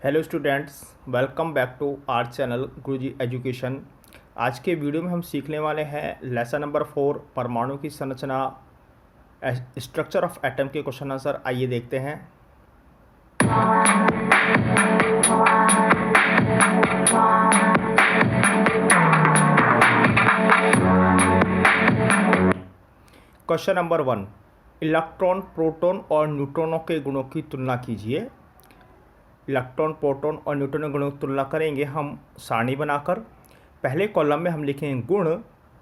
Hello students, welcome back to our channel Guruji education. आज के video में हम सीखने वाले हैं लेसन नंबर 4 परमाणु की संरचना, स्ट्रक्चर ऑफ एटम के क्वेश्चन आंसर। आइए देखते हैं। क्वेश्चन नंबर 1, इलेक्ट्रॉन, प्रोटॉन और न्यूट्रॉनों के गुणों की तुलना कीजिए। इलेक्ट्रॉन, प्रोटॉन और न्यूट्रॉन के गुणों की तुलना करेंगे हम सारणी बनाकर। पहले कॉलम में हम लिखेंगे गुण,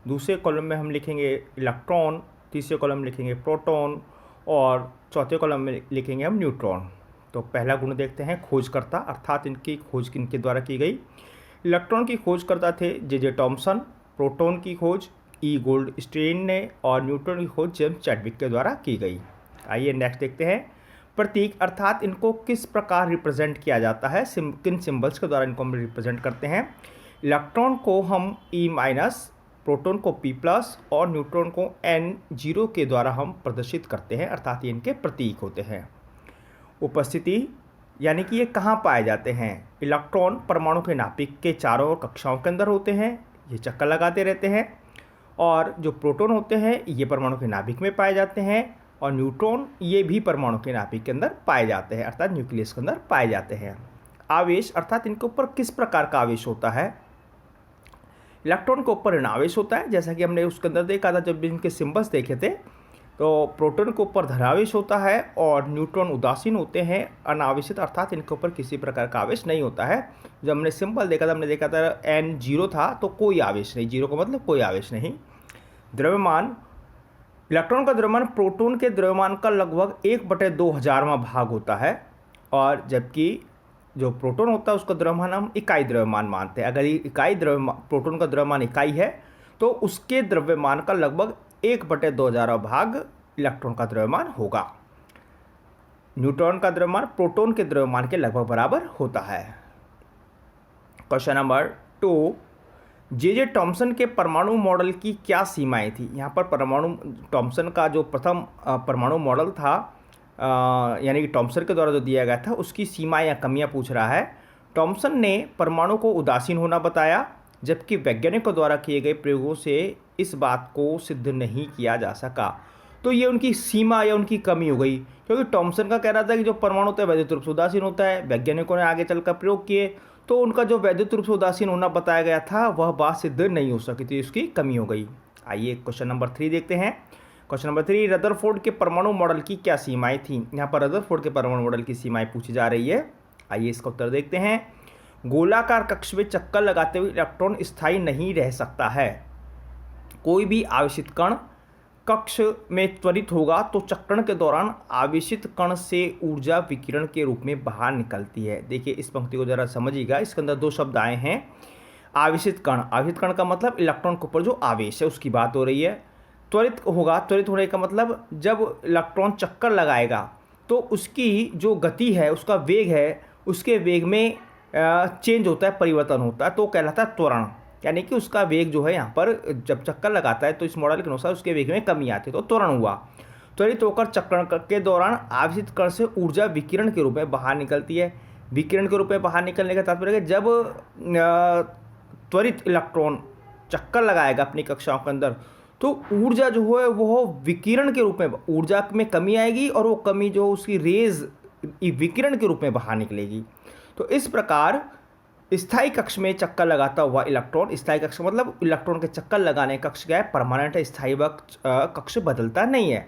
दूसरे कॉलम में हम लिखेंगे इलेक्ट्रॉन, तीसरे कॉलम में लिखेंगे प्रोटॉन और चौथे कॉलम में लिखेंगे हम न्यूट्रॉन। तो पहला गुण देखते हैं, खोजकर्ता, अर्थात इनकी खोज किनके द्वारा की गई। इलेक्ट्रॉन की खोजकर्ता थे जे टॉमसन, प्रोटॉन की खोज ई गोल्डस्टीन ने और न्यूट्रॉन की खोज जेम्स चैडविक के द्वारा की गई। आइए नेक्स्ट देखते हैं। प्रतीक, अर्थात इनको किस प्रकार रिप्रेजेंट किया जाता है, किन सिंबल्स के द्वारा इनको हम रिप्रेजेंट करते हैं। इलेक्ट्रॉन को हम E-, प्रोटॉन को P+ और न्यूट्रॉन को N0 के द्वारा हम प्रदर्शित करते हैं, अर्थात ये इनके प्रतीक होते हैं। उपस्थिति, यानी कि ये कहाँ पाए जाते हैं। इलेक्ट्रॉन परमाणु के नाभिक के चारों कक्षाओं के अंदर होते हैं, ये चक्कर लगाते रहते हैं। और जो प्रोटॉन होते हैं ये परमाणु के नाभिक में पाए जाते हैं और न्यूट्रॉन ये भी परमाणु के नाभिक के अंदर पाए जाते हैं, अर्थात न्यूक्लियस के अंदर पाए जाते हैं। आवेश, अर्थात इनके ऊपर किस प्रकार का आवेश होता है। इलेक्ट्रॉन के ऊपर ऋणावेश होता है, जैसा कि हमने उसके अंदर देखा था जब भी इनके सिंबल्स देखे थे। तो प्रोटॉन के ऊपर धनावेश होता है और न्यूट्रॉन उदासीन होते हैं, अनावेशित, अर्थात इनके ऊपर किसी प्रकार का आवेश नहीं होता है। जब हमने सिंबल देखा था, हमने देखा था N0 था, तो कोई आवेश नहीं, 0 का मतलब कोई आवेश नहीं। द्रव्यमान, इलेक्ट्रॉन का द्रव्यमान प्रोटॉन के द्रव्यमान का लगभग 1/2000वां भाग होता है, और जबकि जो प्रोटॉन होता है उसका द्रव्यमान हम इकाई द्रव्यमान मानते हैं। अगर इकाई द्रव्यमान, प्रोटॉन का द्रव्यमान इकाई है तो उसके द्रव्यमान का लगभग 1/2000वां भाग इलेक्ट्रॉन का द्रव्यमान होगा। न्यूट्रॉन का द्रव्यमान प्रोटॉन के द्रव्यमान के लगभग बराबर होता है। क्वेश्चन नंबर 2, जे टॉमसन के परमाणु मॉडल की क्या सीमाएं थी। यहाँ पर परमाणु, टॉमसन का जो प्रथम परमाणु मॉडल था, यानी कि टॉमसन के द्वारा जो दिया गया था, उसकी सीमाएं या कमियां पूछ रहा है। टॉमसन ने परमाणु को उदासीन होना बताया, जबकि वैज्ञानिकों द्वारा किए गए प्रयोगों से इस बात को सिद्ध नहीं किया जा सका। तो ये उनकी सीमा या उनकी कमी हो गई, क्योंकि टॉमसन का कहना था कि जो परमाणु होता है वैद्युत रूप से उदासीन होता है। वैज्ञानिकों ने आगे चलकर प्रयोग किए तो उनका जो वैद्युत रूप से उदासीन होना बताया गया था वह बात सिद्ध नहीं हो सकी थी, उसकी कमी हो गई। आइए क्वेश्चन नंबर 3 देखते हैं। क्वेश्चन नंबर 3, रदरफोर्ड के परमाणु मॉडल की क्या सीमाएं थी। यहाँ पर रदरफोर्ड के परमाणु मॉडल की सीमाएं पूछी जा रही है। आइए इसका उत्तर देखते हैं। गोलाकार कक्ष में चक्कर लगाते हुए इलेक्ट्रॉन स्थायी नहीं रह सकता है। कोई भी आवेशित कण कक्ष में त्वरित होगा तो चक्रण के दौरान आवेशित कण से ऊर्जा विकिरण के रूप में बाहर निकलती है। देखिए इस पंक्ति को जरा समझिएगा, इसके अंदर 2 शब्द आए हैं। आवेशित कण, आवेशित कण का मतलब इलेक्ट्रॉन के ऊपर जो आवेश है उसकी बात हो रही है। त्वरित होगा, त्वरित होने का मतलब जब इलेक्ट्रॉन चक्कर लगाएगा तो उसकी जो गति है, उसका वेग है, उसके वेग में चेंज होता है, परिवर्तन होता है, तो कहलाता है त्वरण। यानी कि उसका वेग जो है यहाँ पर जब चक्कर लगाता है तो इस मॉडल के अनुसार उसके वेग में कमी आती है, तो त्वरण हुआ। त्वरित होकर चक्रण के दौरान आवेशित कण से ऊर्जा विकिरण के रूप में बाहर निकलती है। विकिरण के रूप में बाहर निकलने का तात्पर्य है जब त्वरित इलेक्ट्रॉन चक्कर लगाएगा अपनी कक्षाओं के अंदर तो ऊर्जा जो है वो विकिरण के रूप में, ऊर्जा में कमी आएगी और वो कमी जो उसकी रेज विकिरण के रूप में बाहर निकलेगी। तो इस प्रकार स्थायी कक्ष में चक्कर लगाता हुआ इलेक्ट्रॉन, स्थायी कक्ष मतलब इलेक्ट्रॉन के चक्कर लगाने कक्ष क्या है, परमानेंट है, स्थायी कक्ष बदलता नहीं है।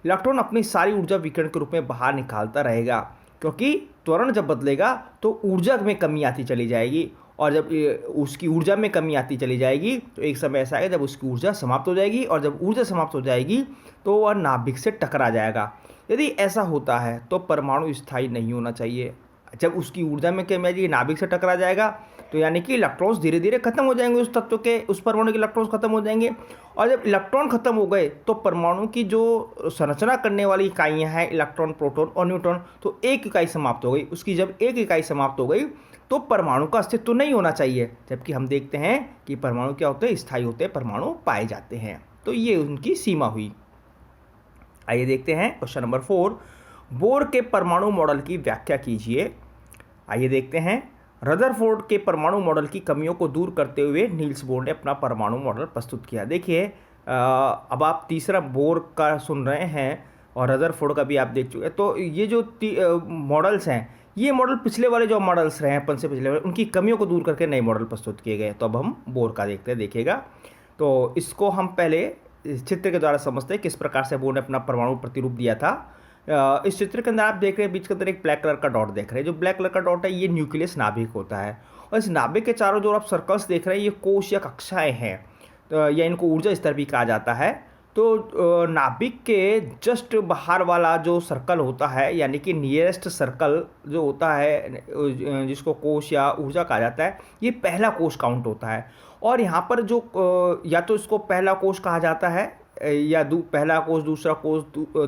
इलेक्ट्रॉन अपनी सारी ऊर्जा विकिरण के रूप में बाहर निकालता रहेगा, क्योंकि त्वरण जब बदलेगा तो ऊर्जा में कमी आती चली जाएगी, और जब उसकी ऊर्जा में कमी आती चली जाएगी तो एक समय ऐसा आएगा जब उसकी ऊर्जा समाप्त हो जाएगी, और जब ऊर्जा समाप्त हो जाएगी तो वह नाभिक से टकरा जाएगा। यदि ऐसा होता है तो परमाणु स्थायी नहीं होना चाहिए। जब उसकी ऊर्जा में कमी आएगी, नाभिक से टकरा जाएगा, तो यानी कि इलेक्ट्रॉन्स धीरे धीरे खत्म हो जाएंगे, उस तत्व के, उस परमाणु के इलेक्ट्रॉन्स खत्म हो जाएंगे। और जब इलेक्ट्रॉन खत्म हो गए तो परमाणु की जो संरचना करने वाली इकाइयाँ हैं, इलेक्ट्रॉन, प्रोटॉन और न्यूट्रॉन, तो एक इकाई समाप्त हो गई। उसकी जब एक इकाई समाप्त हो गई तो परमाणु का अस्तित्व तो नहीं होना चाहिए, जबकि हम देखते हैं कि परमाणु क्या होते हैं, स्थायी होते हैं, परमाणु पाए जाते हैं। तो ये उनकी सीमा हुई। आइए देखते हैं क्वेश्चन नंबर 4, बोर के परमाणु मॉडल की व्याख्या कीजिए। आइए देखते हैं। रदरफोर्ड के परमाणु मॉडल की कमियों को दूर करते हुए नील्स बोर ने अपना परमाणु मॉडल प्रस्तुत किया। देखिए अब आप तीसरा बोर का सुन रहे हैं और रदरफोर्ड का भी आप देख चुके हैं। तो ये जो मॉडल्स हैं, ये मॉडल पिछले वाले जो मॉडल्स रहे हैं अपन से पिछले वाले, उनकी कमियों को दूर करके नए मॉडल प्रस्तुत किए गए। तो अब हम बोर का देखते हैं। देखिएगा, तो इसको हम पहले इस चित्र के द्वारा समझते हैं किस प्रकार से बोर ने अपना परमाणु प्रतिरूप दिया था। इस चित्र के अंदर आप देख रहे हैं बीच के अंदर एक ब्लैक कलर का डॉट देख रहे हैं। जो ब्लैक कलर का डॉट है ये न्यूक्लियस नाभिक होता है, और इस नाभिक के चारों जो आप सर्कल्स देख रहे हैं ये कोश या कक्षाएं हैं, या इनको ऊर्जा स्तर भी कहा जाता है। तो नाभिक के जस्ट बाहर वाला जो सर्कल होता है, यानी कि नियरेस्ट सर्कल जो होता है जिसको कोश या ऊर्जा कहा जाता है, ये पहला कोश काउंट होता है। और यहाँ पर जो या तो इसको पहला कोश कहा जाता है, या पहला कोश, दूसरा कोश,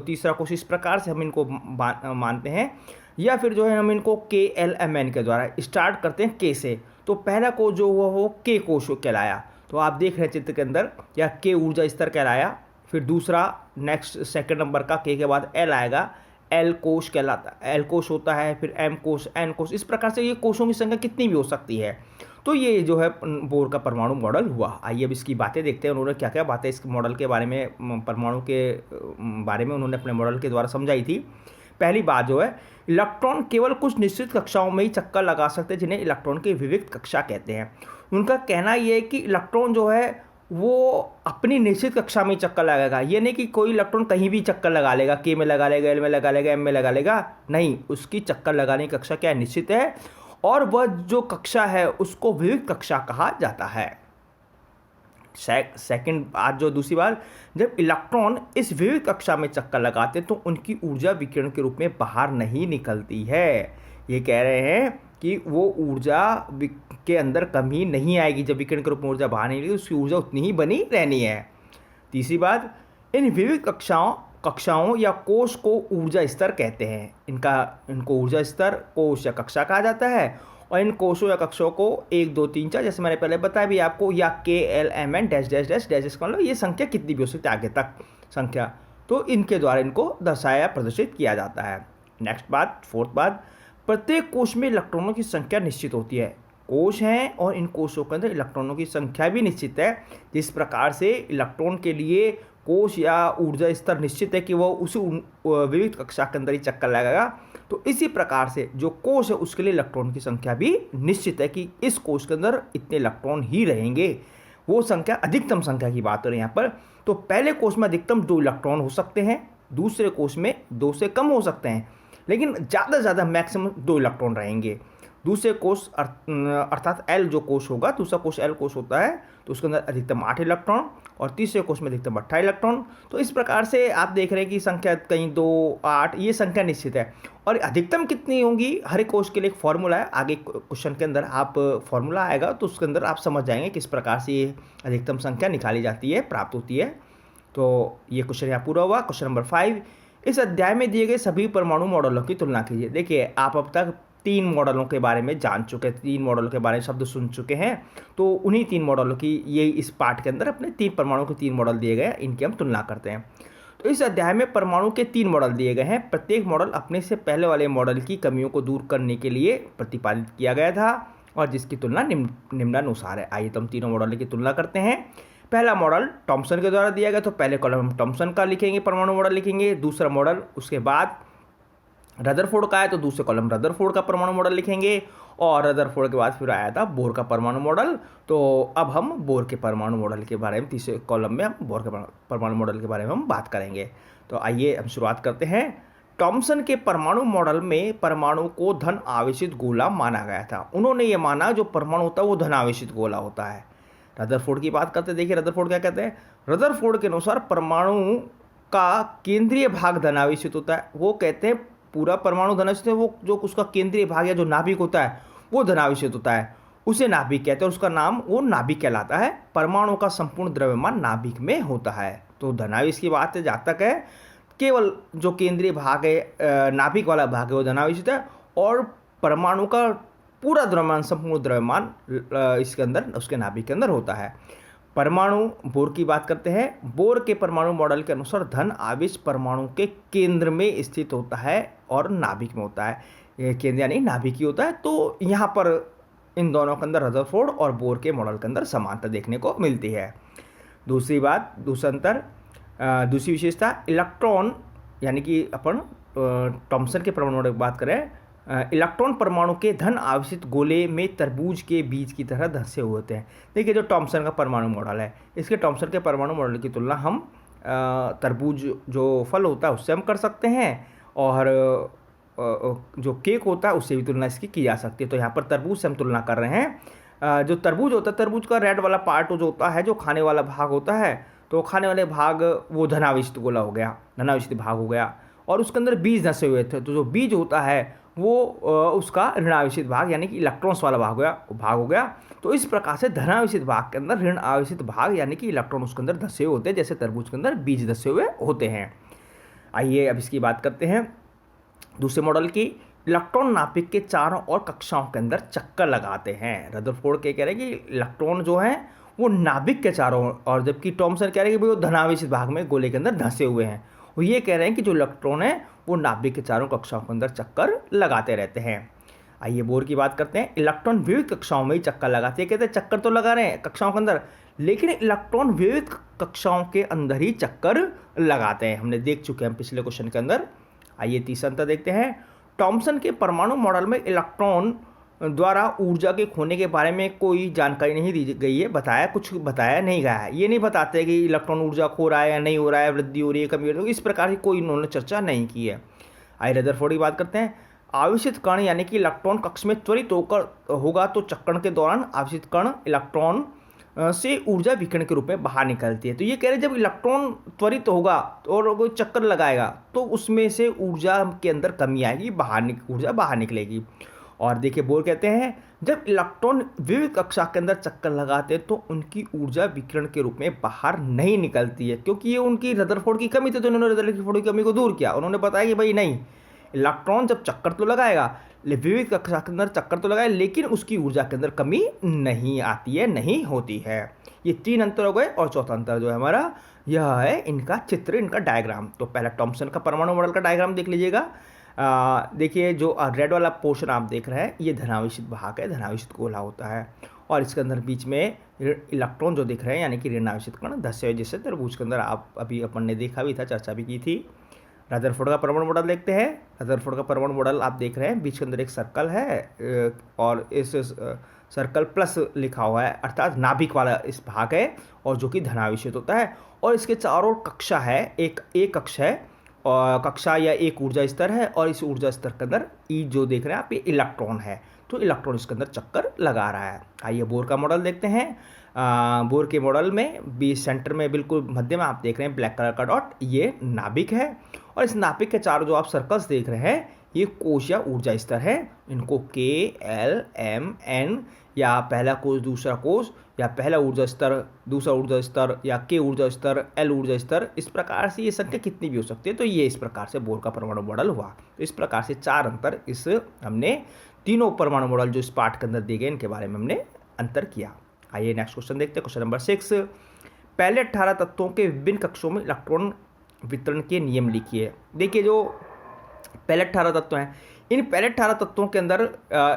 तीसरा कोश, इस प्रकार से हम इनको मानते हैं। या फिर जो है हम इनको KLMN के द्वारा स्टार्ट करते हैं के से। तो पहला कोश जो हुआ वो के कोश कहलाया। तो आप देख रहे हैं चित्र के अंदर, या के ऊर्जा स्तर कहलाया। फिर दूसरा नेक्स्ट सेकंड नंबर का के बाद L आएगा, L कोश कहलाता है, L कोश होता है। फिर M कोश, N कोश, इस प्रकार से ये कोशों की संख्या कितनी भी हो सकती है। तो ये जो है बोर का परमाणु मॉडल हुआ। आइए अब इसकी बातें देखते हैं, उन्होंने क्या क्या बातें इस मॉडल के बारे में, परमाणु के बारे में उन्होंने अपने मॉडल के द्वारा समझाई थी। पहली बात जो है, इलेक्ट्रॉन केवल कुछ निश्चित कक्षाओं में ही चक्कर लगा सकते हैं, जिन्हें इलेक्ट्रॉन की विविक्त कक्षा कहते हैं। उनका कहना यह है कि इलेक्ट्रॉन जो है वो अपनी निश्चित कक्षा में चक्कर लगाएगा। ये नहीं कि कोई इलेक्ट्रॉन कहीं भी चक्कर लगा लेगा, के में लगा लेगा, एल में लगा लेगा, एम में लगा लेगा, नहीं, उसकी चक्कर लगाने की कक्षा क्या निश्चित है, और वह जो कक्षा है उसको विविक्त कक्षा कहा जाता है। सेकंड बात, जो दूसरी बात, जब इलेक्ट्रॉन इस विविक्त कक्षा में चक्कर लगाते हैं तो उनकी ऊर्जा विकिरण के रूप में बाहर नहीं निकलती है। ये कह रहे हैं कि वो ऊर्जा के अंदर कमी नहीं आएगी। जब विकिरण के रूप में ऊर्जा बाहर नहीं निकलेगी, उसकी ऊर्जा उतनी ही बनी रहनी है। तीसरी बात, इन विविक्त कक्षाओं या कोश को ऊर्जा स्तर कहते हैं। इनको ऊर्जा स्तर, कोश या कक्षा कहा जाता है। और इन कोशों या कक्षों को 1 2 3 4, जैसे मैंने पहले बताया भी आपको, या KLMN dash dash dash dash, मतलब ये संख्या कितनी भी हो सकती है आगे तक संख्या, तो इनके द्वारा इनको दर्शाया प्रदर्शित किया जाता है। नेक्स्ट बात, फोर्थ बात, प्रत्येक कोश में इलेक्ट्रॉनों की संख्या निश्चित होती है। कोश हैं और इन कोशों के अंदर इलेक्ट्रॉनों की संख्या भी निश्चित है। जिस प्रकार से इलेक्ट्रॉन के लिए कोश या ऊर्जा स्तर निश्चित है कि वह उसी विविध कक्षा के अंदर ही चक्कर लगाएगा, तो इसी प्रकार से जो कोश है उसके लिए इलेक्ट्रॉन की संख्या भी निश्चित है कि इस कोश के अंदर इतने इलेक्ट्रॉन ही रहेंगे। वो संख्या अधिकतम संख्या की बात हो रही है यहाँ पर। तो पहले कोश में अधिकतम 2 इलेक्ट्रॉन हो सकते हैं, दूसरे कोश में 2 से कम हो सकते हैं, लेकिन ज़्यादा से ज़्यादा मैक्सिमम 2 इलेक्ट्रॉन रहेंगे। दूसरे कोश अर्थात L जो कोश होगा, दूसरा कोश L कोश होता है, तो उसके अंदर अधिकतम 8 इलेक्ट्रॉन, और तीसरे कोश में अधिकतम 28 इलेक्ट्रॉन। तो इस प्रकार से आप देख रहे हैं कि संख्या कहीं 2 8 ये संख्या निश्चित है। और अधिकतम कितनी होंगी, हर एक कोश के लिए एक फॉर्मूला है। आगे क्वेश्चन के अंदर आप फॉर्मूला आएगा तो उसके अंदर आप समझ जाएंगे किस प्रकार से ये अधिकतम संख्या निकाली जाती है, प्राप्त होती है। तो ये क्वेश्चन यहाँ पूरा हुआ। क्वेश्चन नंबर 5, इस अध्याय में दिए गए सभी परमाणु मॉडलों की तुलना कीजिए। देखिए, आप अब तक 3 मॉडलों के बारे में जान चुके हैं, 3 मॉडलों के बारे में शब्द सुन चुके हैं। तो उन्हीं 3 मॉडलों की ये इस पार्ट के अंदर अपने 3 परमाणु के 3 मॉडल दिए गए हैं, इनकी हम तुलना करते हैं। तो इस अध्याय में परमाणु के 3 मॉडल दिए गए हैं। प्रत्येक मॉडल अपने से पहले वाले मॉडल की कमियों को दूर करने के लिए प्रतिपादित किया गया था, और जिसकी तुलना निम्नानुसार है। आइए तो हम तीनों मॉडल की तुलना करते हैं। पहला मॉडल थॉमसन के द्वारा दिया गया, तो पहले कॉलम हम थॉमसन का लिखेंगे, परमाणु मॉडल लिखेंगे। दूसरा मॉडल उसके बाद रदरफोर्ड का है, तो दूसरे कॉलम रदरफोर्ड का परमाणु मॉडल लिखेंगे। और रदरफोर्ड के बाद फिर आया था बोर का परमाणु मॉडल। तो अब हम बोर के परमाणु मॉडल के बारे में, तीसरे कॉलम में हम बोर के परमाणु मॉडल के बारे में हम बात करेंगे। तो आइए हम शुरुआत करते हैं। थॉमसन के परमाणु मॉडल में परमाणु को धन आवेशित गोला माना गया था। उन्होंने ये माना जो परमाणु होता है वो धन आवेशित गोला होता है। रदरफोर्ड की बात करते हैं। देखिए रदरफोर्ड क्या कहते हैं। रदरफोर्ड के अनुसार परमाणु का केंद्रीय भाग धनावेशित होता है। वो कहते हैं पूरा परमाणु धनावेशित है, वो जो उसका केंद्रीय भाग या जो नाभिक होता है वो धनावेशित होता है, उसे नाभिक कहते हैं। उसका नाम वो नाभिक कहलाता है। परमाणु का संपूर्ण द्रव्यमान नाभिक में होता है। तो धनावेश की बात है जहाँ तक है, केवल जो केंद्रीय भाग है, नाभिक वाला भाग है वो धनावेशित है, और परमाणु का पूरा द्रव्यमान, संपूर्ण द्रव्यमान इसके अंदर, उसके नाभिक के अंदर होता है। परमाणु बोर की बात करते हैं। बोर के परमाणु मॉडल के अनुसार धन आवेश परमाणु के केंद्र में स्थित होता है और नाभिक में होता है। केंद्र यानी नाभिकीय होता है। तो यहाँ पर इन दोनों के अंदर रदरफोर्ड और बोर के मॉडल के अंदर समानता देखने को मिलती है। दूसरी बात, दूसरा अंतर, दूसरी विशेषता, इलेक्ट्रॉन यानी कि अपन थॉम्सन के परमाणु मॉडल की बात करें, इलेक्ट्रॉन परमाणु के धन आवेशित गोले में तरबूज के बीज की तरह धंसे हुए होते हैं। देखिए जो थॉम्सन का परमाणु मॉडल है, इसके थॉम्सन के परमाणु मॉडल की तुलना हम तरबूज जो फल होता है उससे हम कर सकते हैं, और जो केक होता है उससे भी तुलना इसकी की जा सकती है। तो यहाँ पर तरबूज से हम तुलना कर रहे हैं। जो तरबूज होता है, तरबूज का रेड वाला पार्ट जो होता है, जो खाने वाला भाग होता है, तो खाने वाले भाग वो धनावेशित गोला हो गया, धनावेशित भाग हो गया, और उसके अंदर बीज धंसे हुए थे। तो जो बीज होता है वो उसका ऋणावेशित भाग यानी कि इलेक्ट्रॉन्स वाला भाग हो गया। तो इस प्रकार से धनावेशित भाग के अंदर ऋण आवेशित भाग यानी कि इलेक्ट्रॉन उसके अंदर धंसे हुए होते हैं, जैसे तरबूज के अंदर बीज धंसे हुए होते हैं। आइए अब इसकी बात करते हैं दूसरे मॉडल की। इलेक्ट्रॉन नाभिक के चारों ओर कक्षाओं के अंदर चक्कर लगाते हैं। रदरफोर्ड कह रहे हैं कि इलेक्ट्रॉन जो है वो नाभिक के चारों ओर, और जबकि थॉम्सन कह रहे हैं कि वो धनावेशित भाग में गोले के अंदर धंसे हुए हैं। वो ये कह रहे हैं कि जो इलेक्ट्रॉन है वो नाभिक के चारों कक्षाओं के अंदर चक्कर लगाते रहते हैं। आइए बोर की बात करते हैं। इलेक्ट्रॉन विविध कक्षाओं में ही चक्कर लगाते हैं। कहते हैं चक्कर तो लगा रहे हैं कक्षाओं के अंदर, लेकिन इलेक्ट्रॉन विविध कक्षाओं के अंदर ही चक्कर लगाते हैं। हमने देख चुके हैं पिछले क्वेश्चन के अंदर। आइए तीसरा अंतर देखते हैं। थॉम्सन के परमाणु मॉडल में इलेक्ट्रॉन द्वारा ऊर्जा के खोने के बारे में कोई जानकारी नहीं दी गई है, कुछ बताया नहीं गया है। ये नहीं बताते कि इलेक्ट्रॉन ऊर्जा खो रहा है या नहीं हो रहा है, वृद्धि हो रही है, कमी हो रही है, इस प्रकार की कोई इन्होंने चर्चा नहीं की है। आइए रदरफोर्ड की बात करते हैं। आवेशित कण यानी कि इलेक्ट्रॉन कक्ष में त्वरित होकर होगा तो चक्रण के दौरान आवेशित कण इलेक्ट्रॉन से ऊर्जा विकिरण के रूप में बाहर निकलती है। तो ये कह रहे हैं जब इलेक्ट्रॉन त्वरित होगा और कोई चक्कर लगाएगा तो उसमें से ऊर्जा के अंदर कमी आएगी, ऊर्जा बाहर निकलेगी। और देखिए बोर कहते हैं जब इलेक्ट्रॉन विविध कक्षा के अंदर चक्कर लगाते हैं तो उनकी ऊर्जा विकिरण के रूप में बाहर नहीं निकलती है, क्योंकि ये उनकी रदरफोर्ड की कमी थी। तो उन्होंने रदरफोर्ड की कमी को दूर किया। उन्होंने बताया कि भाई नहीं, इलेक्ट्रॉन जब चक्कर तो लगाएगा, विविध कक्षा के अंदर चक्कर तो लगाए, लेकिन उसकी ऊर्जा के अंदर कमी नहीं आती है, नहीं होती है। ये तीन अंतर हो गए। और चौथा अंतर जो है हमारा यह है इनका चित्र, इनका डायग्राम। तो पहला थॉम्सन का परमाणु मॉडल का डायग्राम देख लीजिएगा। देखिए जो रेड वाला पोर्शन आप देख रहे हैं ये धनावेशित भाग है, धनावेशित गोला होता है, और इसके अंदर बीच में इलेक्ट्रॉन जो दिख रहे हैं यानी कि ऋणावेशित कण धंसे हुए, जिससे तरबूज के अंदर आप अभी अपन ने देखा भी था, चर्चा भी की थी। रदरफोर्ड का परमाणु मॉडल देखते हैं। रदरफोर्ड का परमाणु मॉडल आप देख रहे हैं, बीच के अंदर एक सर्कल है और इस सर्कल प्लस लिखा हुआ है, अर्थात नाभिक वाला इस भाग है और जो कि धनावेशित होता है। और इसके चारों कक्षा है, एक कक्ष है और कक्षा या एक ऊर्जा स्तर है, और इस ऊर्जा स्तर के अंदर ई जो देख रहे हैं आप, ये इलेक्ट्रॉन है। तो इलेक्ट्रॉन इसके अंदर चक्कर लगा रहा है। आइए बोर का मॉडल देखते हैं। बोर के मॉडल में बीच सेंटर में बिल्कुल मध्य में आप देख रहे हैं ब्लैक कलर का डॉट, ये नाभिक है, और इस नाभिक के चारों जो आप सर्कल्स देख रहे हैं ये कोश या ऊर्जा स्तर है। इनको के, एल, एम, एन, या पहला कोश दूसरा कोश, या पहला ऊर्जा स्तर दूसरा ऊर्जा स्तर, या के ऊर्जा स्तर, एल ऊर्जा स्तर, इस प्रकार से ये संख्या कितनी भी हो सकती है। तो ये इस प्रकार से बोर का परमाणु मॉडल हुआ। तो इस प्रकार से चार अंतर इस हमने तीनों परमाणु मॉडल जो इस पाठ के अंदर दिए गए इनके बारे में हमने अंतर किया। आइए नेक्स्ट क्वेश्चन देखते हैं। क्वेश्चन नंबर 6, पहले 18 तत्वों के विभिन्न कक्षों में इलेक्ट्रॉन वितरण के नियम लिखिए। देखिए जो पहले 18 तत्व हैं, इन पहले 18 तत्वों के अंदर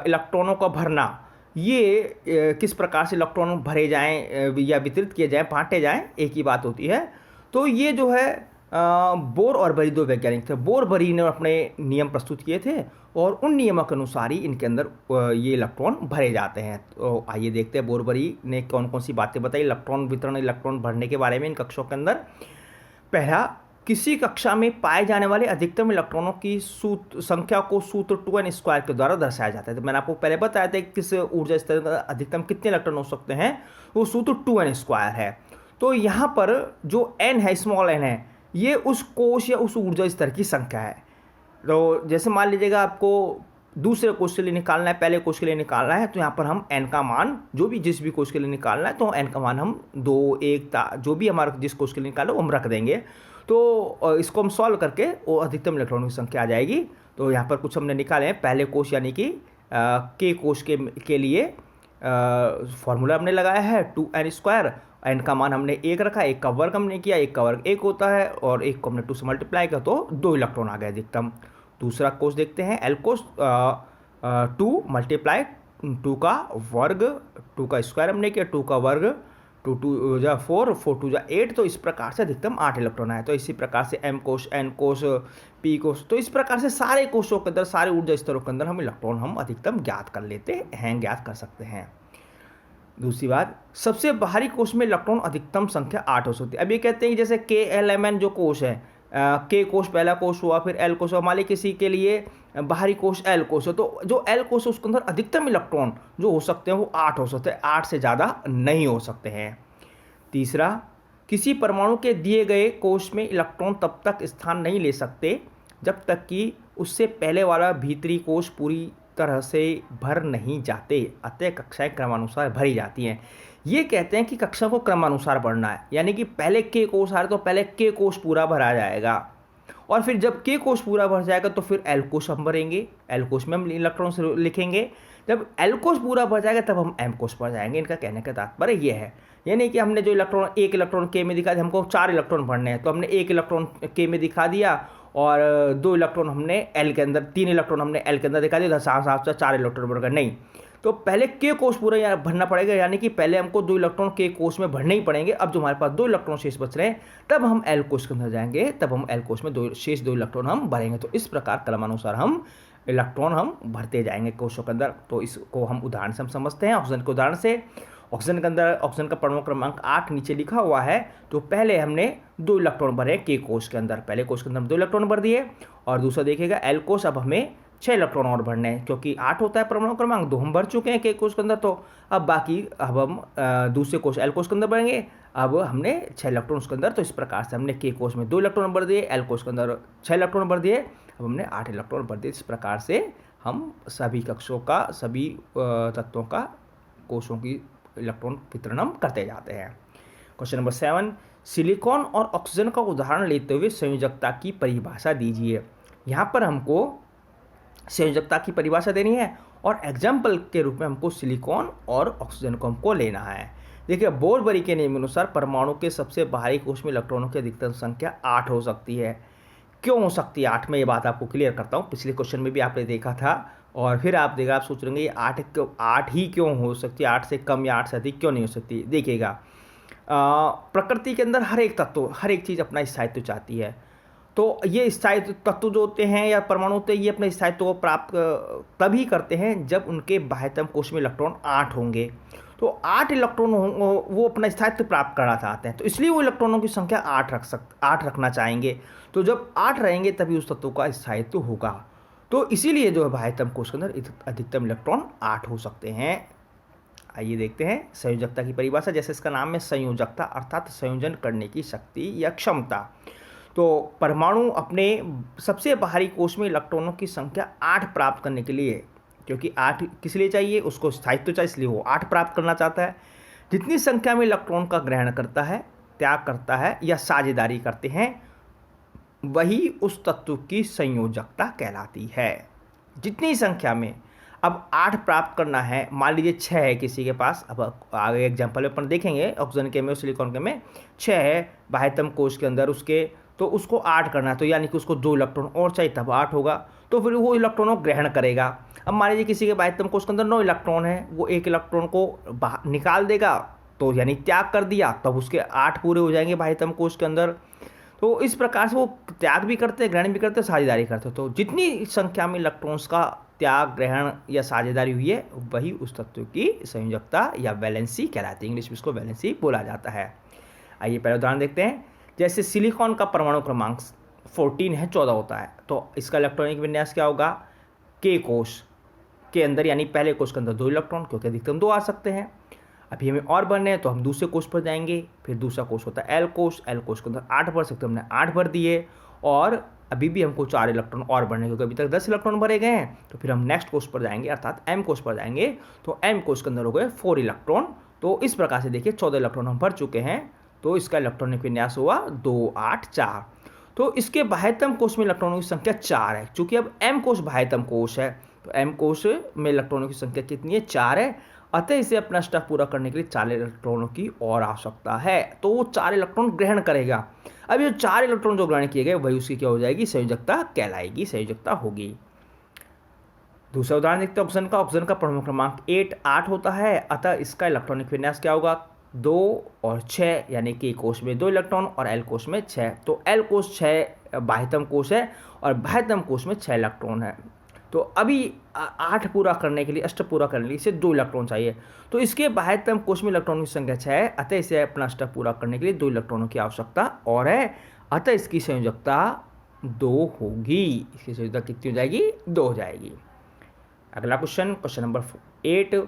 इलेक्ट्रॉनों का भरना, ये किस प्रकार से इलेक्ट्रॉन भरे जाएं या वितरित किए जाएं, बांटे जाएं, एक ही बात होती है। तो ये जो है बोर और बरी दो वैज्ञानिक थे। बोर बरी ने अपने नियम प्रस्तुत किए थे और उन नियमों के अनुसार ही इनके अंदर ये इलेक्ट्रॉन भरे जाते हैं। तो आइए देखते हैं बोर बरी ने कौन कौन सी बातें बताई इलेक्ट्रॉन वितरण, इलेक्ट्रॉन भरने के बारे में इन कक्षों के अंदर। पहला, किसी कक्षा में पाए जाने वाले अधिकतम इलेक्ट्रॉनों की संख्या को सूत्र 2n² के द्वारा दर्शाया जाता है। तो मैंने आपको पहले बताया था कि किस ऊर्जा स्तर पर अधिकतम कितने इलेक्ट्रॉन हो सकते हैं, वो सूत्र 2n² है। तो यहाँ पर जो n है, स्मॉल n है, ये उस कोश या उस ऊर्जा स्तर की संख्या है। तो जैसे मान लीजिएगा आपको दूसरे कोश के लिए निकालना है, पहले कोश के लिए निकालना है, तो यहाँ पर हम n का मान जिस भी कोश के लिए निकालना है तो n का मान हम 2, 1 जो भी हमारा जिस कोश के लिए निकालो हम रख देंगे। तो इसको हम सॉल्व करके वो अधिकतम इलेक्ट्रॉनों की संख्या आ जाएगी। तो यहाँ पर कुछ हमने निकाले हैं। पहले कोश यानी कि के कोश के लिए फॉर्मूला हमने लगाया है 2n²। n का मान हमने 1 रखा, 1 का वर्ग हमने किया, 1 का वर्ग 1 होता है, और 1 को हमने 2 से मल्टीप्लाई किया तो 2 इलेक्ट्रॉन आ गए अधिकतम। दूसरा कोश देखते हैं, एल कोश 2 मल्टीप्लाई 2 का वर्ग, 2 का स्क्वायर हमने किया, 2 का वर्ग, 2 2 जा 4, 4 2 जा 8। तो इस प्रकार से अधिकतम 8 इलेक्ट्रॉन आए। तो इसी प्रकार से एम कोश, एन कोश, पी कोश, तो इस प्रकार से सारे कोशों के अंदर, सारे ऊर्जा स्तरों के अंदर हम इलेक्ट्रॉन हम अधिकतम ज्ञात कर लेते हैं, ज्ञात कर सकते हैं। दूसरी बात, सबसे बाहरी कोश में इलेक्ट्रॉन अधिकतम संख्या 8 हो सकती है। अब ये कहते हैं कि जैसे के एल एम एन जो कोश है, के कोश पहला कोश हुआ, फिर एल कोश हुआ, मान लीजिए किसी के लिए बाहरी कोश एल कोश है, तो जो एल कोश है उसके अंदर अधिकतम इलेक्ट्रॉन जो हो सकते हैं वो 8 हो सकते हैं, 8 से ज़्यादा नहीं हो सकते हैं। तीसरा, किसी परमाणु के दिए गए कोश में इलेक्ट्रॉन तब तक स्थान नहीं ले सकते जब तक कि उससे पहले वाला भीतरी कोश पूरी तरह से भर नहीं जाते, अतः कक्षाएं क्रमानुसार भरी जाती हैं। ये कहते हैं कि कक्षा को क्रमानुसार बढ़ना है, यानी कि पहले के कोश आ रहे तो पहले के कोश पूरा भरा जाएगा, और फिर जब के कोश पूरा भर जाएगा तो फिर एल कोश हम भरेंगे, एल कोश में हम इलेक्ट्रॉन से लिखेंगे। जब एल कोश पूरा भर जाएगा तब हम एम कोश पर जाएंगे। इनका कहने का तात्पर्य ये है, यानी कि हमने जो इलेक्ट्रॉन, एक इलेक्ट्रॉन के में दिखा दिया, हमको 4 इलेक्ट्रॉन भरने हैं, तो हमने एक इलेक्ट्रॉन के में दिखा दिया और 2 इलेक्ट्रॉन हमने एल के अंदर, 3 इलेक्ट्रॉन हमने एल के अंदर दिखा दिया, साफ से 4 इलेक्ट्रॉन भर गए। नहीं, तो पहले के कोश पूरा भरना पड़ेगा, यानी कि पहले हमको 2 इलेक्ट्रॉन के कोश में भरने ही पड़ेंगे। अब जो हमारे पास 2 इलेक्ट्रॉन शेष बच रहे हैं तब हम एल कोश के अंदर जाएंगे, तब हम एल कोश में शेष 2 इलेक्ट्रॉन हम भरेंगे। तो इस प्रकार क्रमानुसार हम इलेक्ट्रॉन हम भरते जाएंगे कोशों के अंदर। तो इसको हम उदाहरण से हम समझते हैं। ऑक्सीजन के उदाहरण से, ऑक्सीजन के अंदर ऑक्सीजन का परमाणु क्रमांक 8 नीचे लिखा हुआ है, तो पहले हमने 2 इलेक्ट्रॉन भरे के कोश के अंदर, पहले कोश के अंदर हम 2 इलेक्ट्रॉन भर दिए, और दूसरा देखिएगा एल कोश, अब हमें 6 इलेक्ट्रॉन और भरने हैं, क्योंकि 8 होता है परमाणु क्रमांक, 2 हम भर चुके हैं के कोश के अंदर। तो अब बाकी अब हम दूसरे कोश एल कोश के अंदर भरेंगे, अब हमने 6 इलेक्ट्रॉन उसके अंदर। तो इस प्रकार से हमने के कोश में 2 इलेक्ट्रॉन भर दिए, एल कोश के अंदर 6 इलेक्ट्रॉन भर दिए, अब हमने 8 इलेक्ट्रॉन भर दिए। इस प्रकार से हम सभी कक्षों का, सभी तत्वों का, कोशों की इलेक्ट्रॉन वितरण हम करते जाते हैं। क्वेश्चन नंबर 7, सिलिकॉन और ऑक्सीजन का उदाहरण लेते हुए संयोजकता की परिभाषा दीजिए। यहाँ पर हमको संयोजकता की परिभाषा देनी है और एग्जाम्पल के रूप में हमको सिलिकॉन और ऑक्सीजन को हमको लेना है। देखिए, बोरबरी के नियम अनुसार परमाणु के सबसे बाहरी कोश में इलेक्ट्रॉनों की अधिकतम संख्या 8 हो सकती है। क्यों हो सकती है 8? मैं ये बात आपको क्लियर करता हूँ। पिछले क्वेश्चन में भी आपने देखा था, और फिर आप देखा, आप सोच रहे ये 8 ही क्यों हो सकती है, 8 से कम या 8 से अधिक क्यों नहीं हो सकती। देखिएगा, प्रकृति के अंदर हर एक तत्व, हर एक चीज़ अपना स्थायित्व चाहती है। तो ये स्थायित्व तत्व जो होते हैं या परमाणु होते हैं, ये अपने स्थायित्व को प्राप्त तभी करते हैं जब उनके बाह्यतम कोश में इलेक्ट्रॉन 8 होंगे। तो 8 इलेक्ट्रॉन वो अपना स्थायित्व प्राप्त करना चाहते हैं, तो इसलिए वो इलेक्ट्रॉनों की संख्या 8 रखना चाहेंगे। तो जब 8 रहेंगे तभी उस तत्व का स्थायित्व होगा। तो इसीलिए जो है बाह्यतम कोश के अंदर अधिकतम इलेक्ट्रॉन 8 हो सकते हैं। आइए देखते हैं संयोजकता की परिभाषा। जैसे इसका नाम है संयोजकता, अर्थात संयोजन करने की शक्ति या क्षमता। तो परमाणु अपने सबसे बाहरी कोश में इलेक्ट्रॉनों की संख्या 8 प्राप्त करने के लिए, क्योंकि 8 किस लिए चाहिए, उसको स्थायित्व चाहिए, इसलिए वो 8 प्राप्त करना चाहता है। जितनी संख्या में इलेक्ट्रॉन का ग्रहण करता है, त्याग करता है या साझेदारी करते हैं, वही उस तत्व की संयोजकता कहलाती है। जितनी संख्या में, अब 8 प्राप्त करना है, मान लीजिए 6 है किसी के पास, अब आगे एग्जाम्पल अपन देखेंगे, ऑक्सीजन के में, सिलिकॉन के में 6 है बाह्यतम कोश के अंदर उसके, तो उसको 8 करना है, तो यानी कि उसको 2 इलेक्ट्रॉन और चाहिए तब 8 होगा, तो फिर वो इलेक्ट्रॉनों ग्रहण करेगा। अब मान लीजिए किसी के बाह्यतम कोश के अंदर 9 इलेक्ट्रॉन है, वो 1 इलेक्ट्रॉन को बाहर निकाल देगा, तो यानी त्याग कर दिया, तब उसके 8 पूरे हो जाएंगे बाह्यतम कोश के अंदर। तो इस प्रकार से वो त्याग भी करते हैं, ग्रहण भी करते हैं, साझेदारी करते हैं। तो जितनी संख्या में इलेक्ट्रॉन्स का त्याग, ग्रहण या साझेदारी हुई है, वही उस तत्व की संयोजकता या वैलेंसी कहलाती है। इंग्लिश में इसको वैलेंसी बोला जाता है। आइए पहले उदाहरण देखते हैं। जैसे सिलिकॉन का परमाणु क्रमांक 14 है, 14 होता है, तो इसका इलेक्ट्रॉनिक विन्यास क्या होगा, के कोश के अंदर, यानी पहले कोश के अंदर 2 इलेक्ट्रॉन, क्योंकि अधिकतम 2 आ सकते हैं। अभी हमें और भरने हैं, तो हम दूसरे कोश पर जाएंगे। फिर दूसरा कोश होता है एल कोश, एल कोश के अंदर 8 भर सकते हैं, हमने 8 भर दिए, और अभी भी हमको 4 इलेक्ट्रॉन और भरने, क्योंकि अभी तक 10 इलेक्ट्रॉन भरे गए हैं। तो फिर हम नेक्स्ट कोश पर जाएंगे, अर्थात एम कोश पर जाएंगे, तो एम कोश के अंदर हो गए 4 इलेक्ट्रॉन। तो इस प्रकार से देखिए 14 इलेक्ट्रॉन हम भर चुके हैं, तो इसका इलेक्ट्रॉनिक विन्यास हुआ 2, 8, 4। तो इसके बाह्यतम कोश में इलेक्ट्रॉनों की संख्या 4 है। चूंकि अब एम कोश बाह्यतम कोश है, तो एम कोश में इलेक्ट्रॉनों की संख्या कितनी है, 4 है। अतः इसे अपना स्टेप पूरा करने के लिए 4 इलेक्ट्रॉनों की और आवश्यकता है। तो वो 4 इलेक्ट्रॉन ग्रहण करेगा। अब ये 4 इलेक्ट्रॉन जो ग्रहण किए गए वही उसकी क्या हो जाएगी, संयोजकता कहलाएगी, संयोजकता होगी। दूसरा उदाहरण देखते हैं ऑप्शन का। ऑप्शन का परमाणु क्रमांक 8 होता है, अतः इसका इलेक्ट्रॉनिक विन्यास क्या होगा, 2 और 6, यानी कि कोश में 2 इलेक्ट्रॉन और एल कोश में 6। तो एल कोश 6 बाह्यतम कोश है और बाह्यतम कोश में 6 इलेक्ट्रॉन है। तो अभी 8 पूरा करने के लिए, अष्ट पूरा करने के लिए इसे 2 इलेक्ट्रॉन चाहिए। तो इसके बाह्यतम कोश में इलेक्ट्रॉनों की संख्या 6 है, अतः इसे अपना अष्ट पूरा करने के लिए 2 इलेक्ट्रॉनों की आवश्यकता और है, अतः इसकी संयोजकता 2 होगी। इसकी संयोजकता कितनी हो जाएगी, 2 हो जाएगी। अगला क्वेश्चन नंबर 8,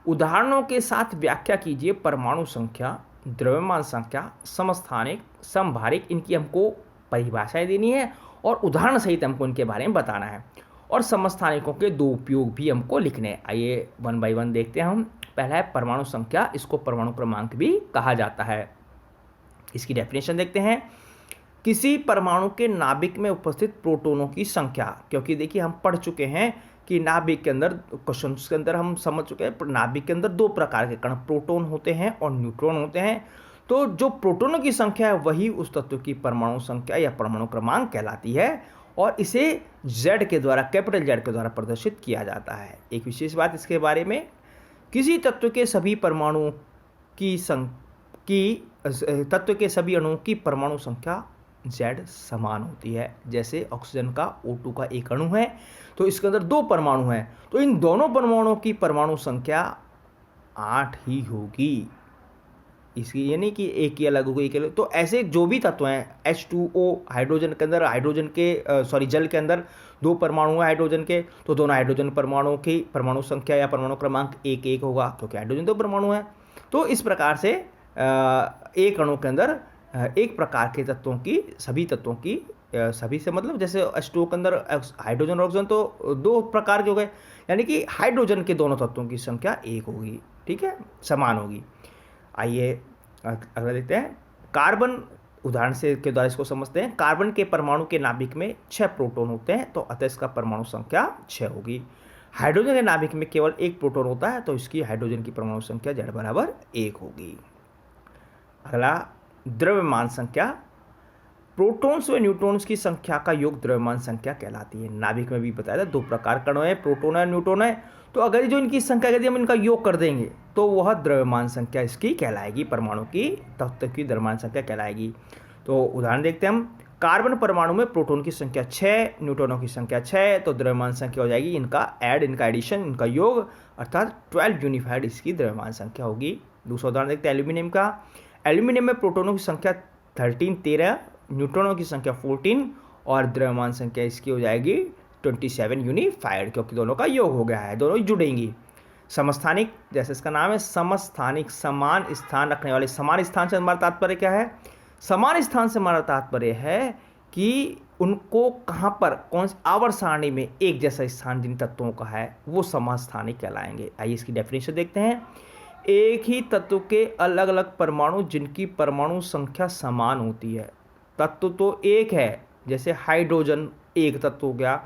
उदाहरणों के साथ व्याख्या कीजिए परमाणु संख्या, द्रव्यमान संख्या, समस्थानिक, समभारिक, इनकी हमको परिभाषाएं देनी है और उदाहरण सहित हमको इनके बारे में बताना है और समस्थानिकों के 2 उपयोग भी हमको लिखने हैं। आइए 1 बाय 1 देखते हैं हम। पहला है परमाणु संख्या, इसको परमाणु क्रमांक भी कहा जाता है। इसकी डेफिनेशन देखते हैं। किसी परमाणु के नाभिक में उपस्थित प्रोटॉनों की संख्या, क्योंकि देखिए हम पढ़ चुके हैं कि नाभिक के अंदर, क्वेश्चन के अंदर हम समझ चुके हैं नाभिक के अंदर 2 प्रकार के कण, प्रोटॉन होते हैं और न्यूट्रॉन होते हैं। तो जो प्रोटॉनों की संख्या है वही उस तत्व की परमाणु संख्या या परमाणु क्रमांक कहलाती है और इसे Z के द्वारा, कैपिटल Z के द्वारा प्रदर्शित किया जाता है। एक विशेष बात इसके बारे में, किसी तत्व के सभी परमाणुओं की तत्व के सभी अणुओं की परमाणु संख्या Z समान होती है। जैसे ऑक्सीजन का O2 का एक अणु है तो इसके अंदर 2 परमाणु हैं, तो इन दोनों परमाणुओं की परमाणु संख्या 8 ही होगी। इसकी यानी कि एक ही अलग होगी, एक अलग। तो ऐसे जो भी तत्व हैं, H2O हाइड्रोजन के अंदर, हाइड्रोजन के जल के अंदर 2 परमाणु हैं हाइड्रोजन के, तो दोनों हाइड्रोजन परमाणुओं की परमाणु संख्या या परमाणु क्रमांक 1 होगा, क्योंकि हाइड्रोजन 2 परमाणु हैं। तो इस प्रकार से एक अणु के अंदर एक प्रकार के तत्वों की, सभी तत्वों की, सभी से मतलब जैसे H2O के अंदर हाइड्रोजन और ऑक्सीजन तो 2 प्रकार के हो गए, यानी कि हाइड्रोजन के दोनों तत्वों की संख्या 1 होगी, ठीक है, समान होगी। आइए अगला देखते हैं। कार्बन, उदाहरण से के द्वारा इसको समझते हैं। कार्बन के परमाणु के नाभिक में 6 प्रोटॉन होते हैं, तो अतः इसका परमाणु संख्या 6 होगी। हाइड्रोजन के नाभिक में केवल 1 प्रोटॉन होता है, तो इसकी हाइड्रोजन की परमाणु संख्या Z बराबर 1 होगी। अगला द्रव्यमान संख्या, प्रोटॉन्स व न्यूट्रॉन्स की संख्या का योग द्रव्यमान संख्या कहलाती है। नाभिक में भी बताया था 2 प्रकार कण है, प्रोटॉन है, न्यूट्रॉन है। तो अगर जो इनकी संख्या यदि हम इनका योग कर देंगे तो वह द्रव्यमान संख्या इसकी कहलाएगी, परमाणु की तत्व की द्रव्यमान संख्या कहलाएगी। तो उदाहरण देखते हैं हम। कार्बन परमाणु में प्रोटॉन की संख्या 6, न्यूट्रॉनों की संख्या 6, तो द्रव्यमान संख्या हो जाएगी इनका एडिशन, इनका योग, अर्थात 12 यूनिफाइड इसकी द्रव्यमान संख्या होगी। दूसरा उदाहरण देखते हैं एल्यूमिनियम का। एल्यूमिनियम में प्रोटॉनों की संख्या 13, न्यूट्रॉनों की संख्या 14 और द्रव्यमान संख्या इसकी हो जाएगी 27 यूनिफाइड, क्योंकि दोनों का योग हो गया है, दोनों जुड़ेंगी। समस्थानिक, जैसे इसका नाम है समस्थानिक, समान स्थान रखने वाले। समान स्थान से हमारा तात्पर्य क्या है, समान स्थान से हमारा तात्पर्य है कि उनको कहाँ पर, कौन सी आवर्त सारणी में एक जैसा स्थान जिन तत्वों का है वो समस्थानिक कहलाएंगे। आइए इसकी डेफिनेशन देखते हैं। एक ही तत्व के अलग अलग परमाणु जिनकी परमाणु संख्या समान होती है। तत्व तो एक है, जैसे हाइड्रोजन एक तत्व हो गया,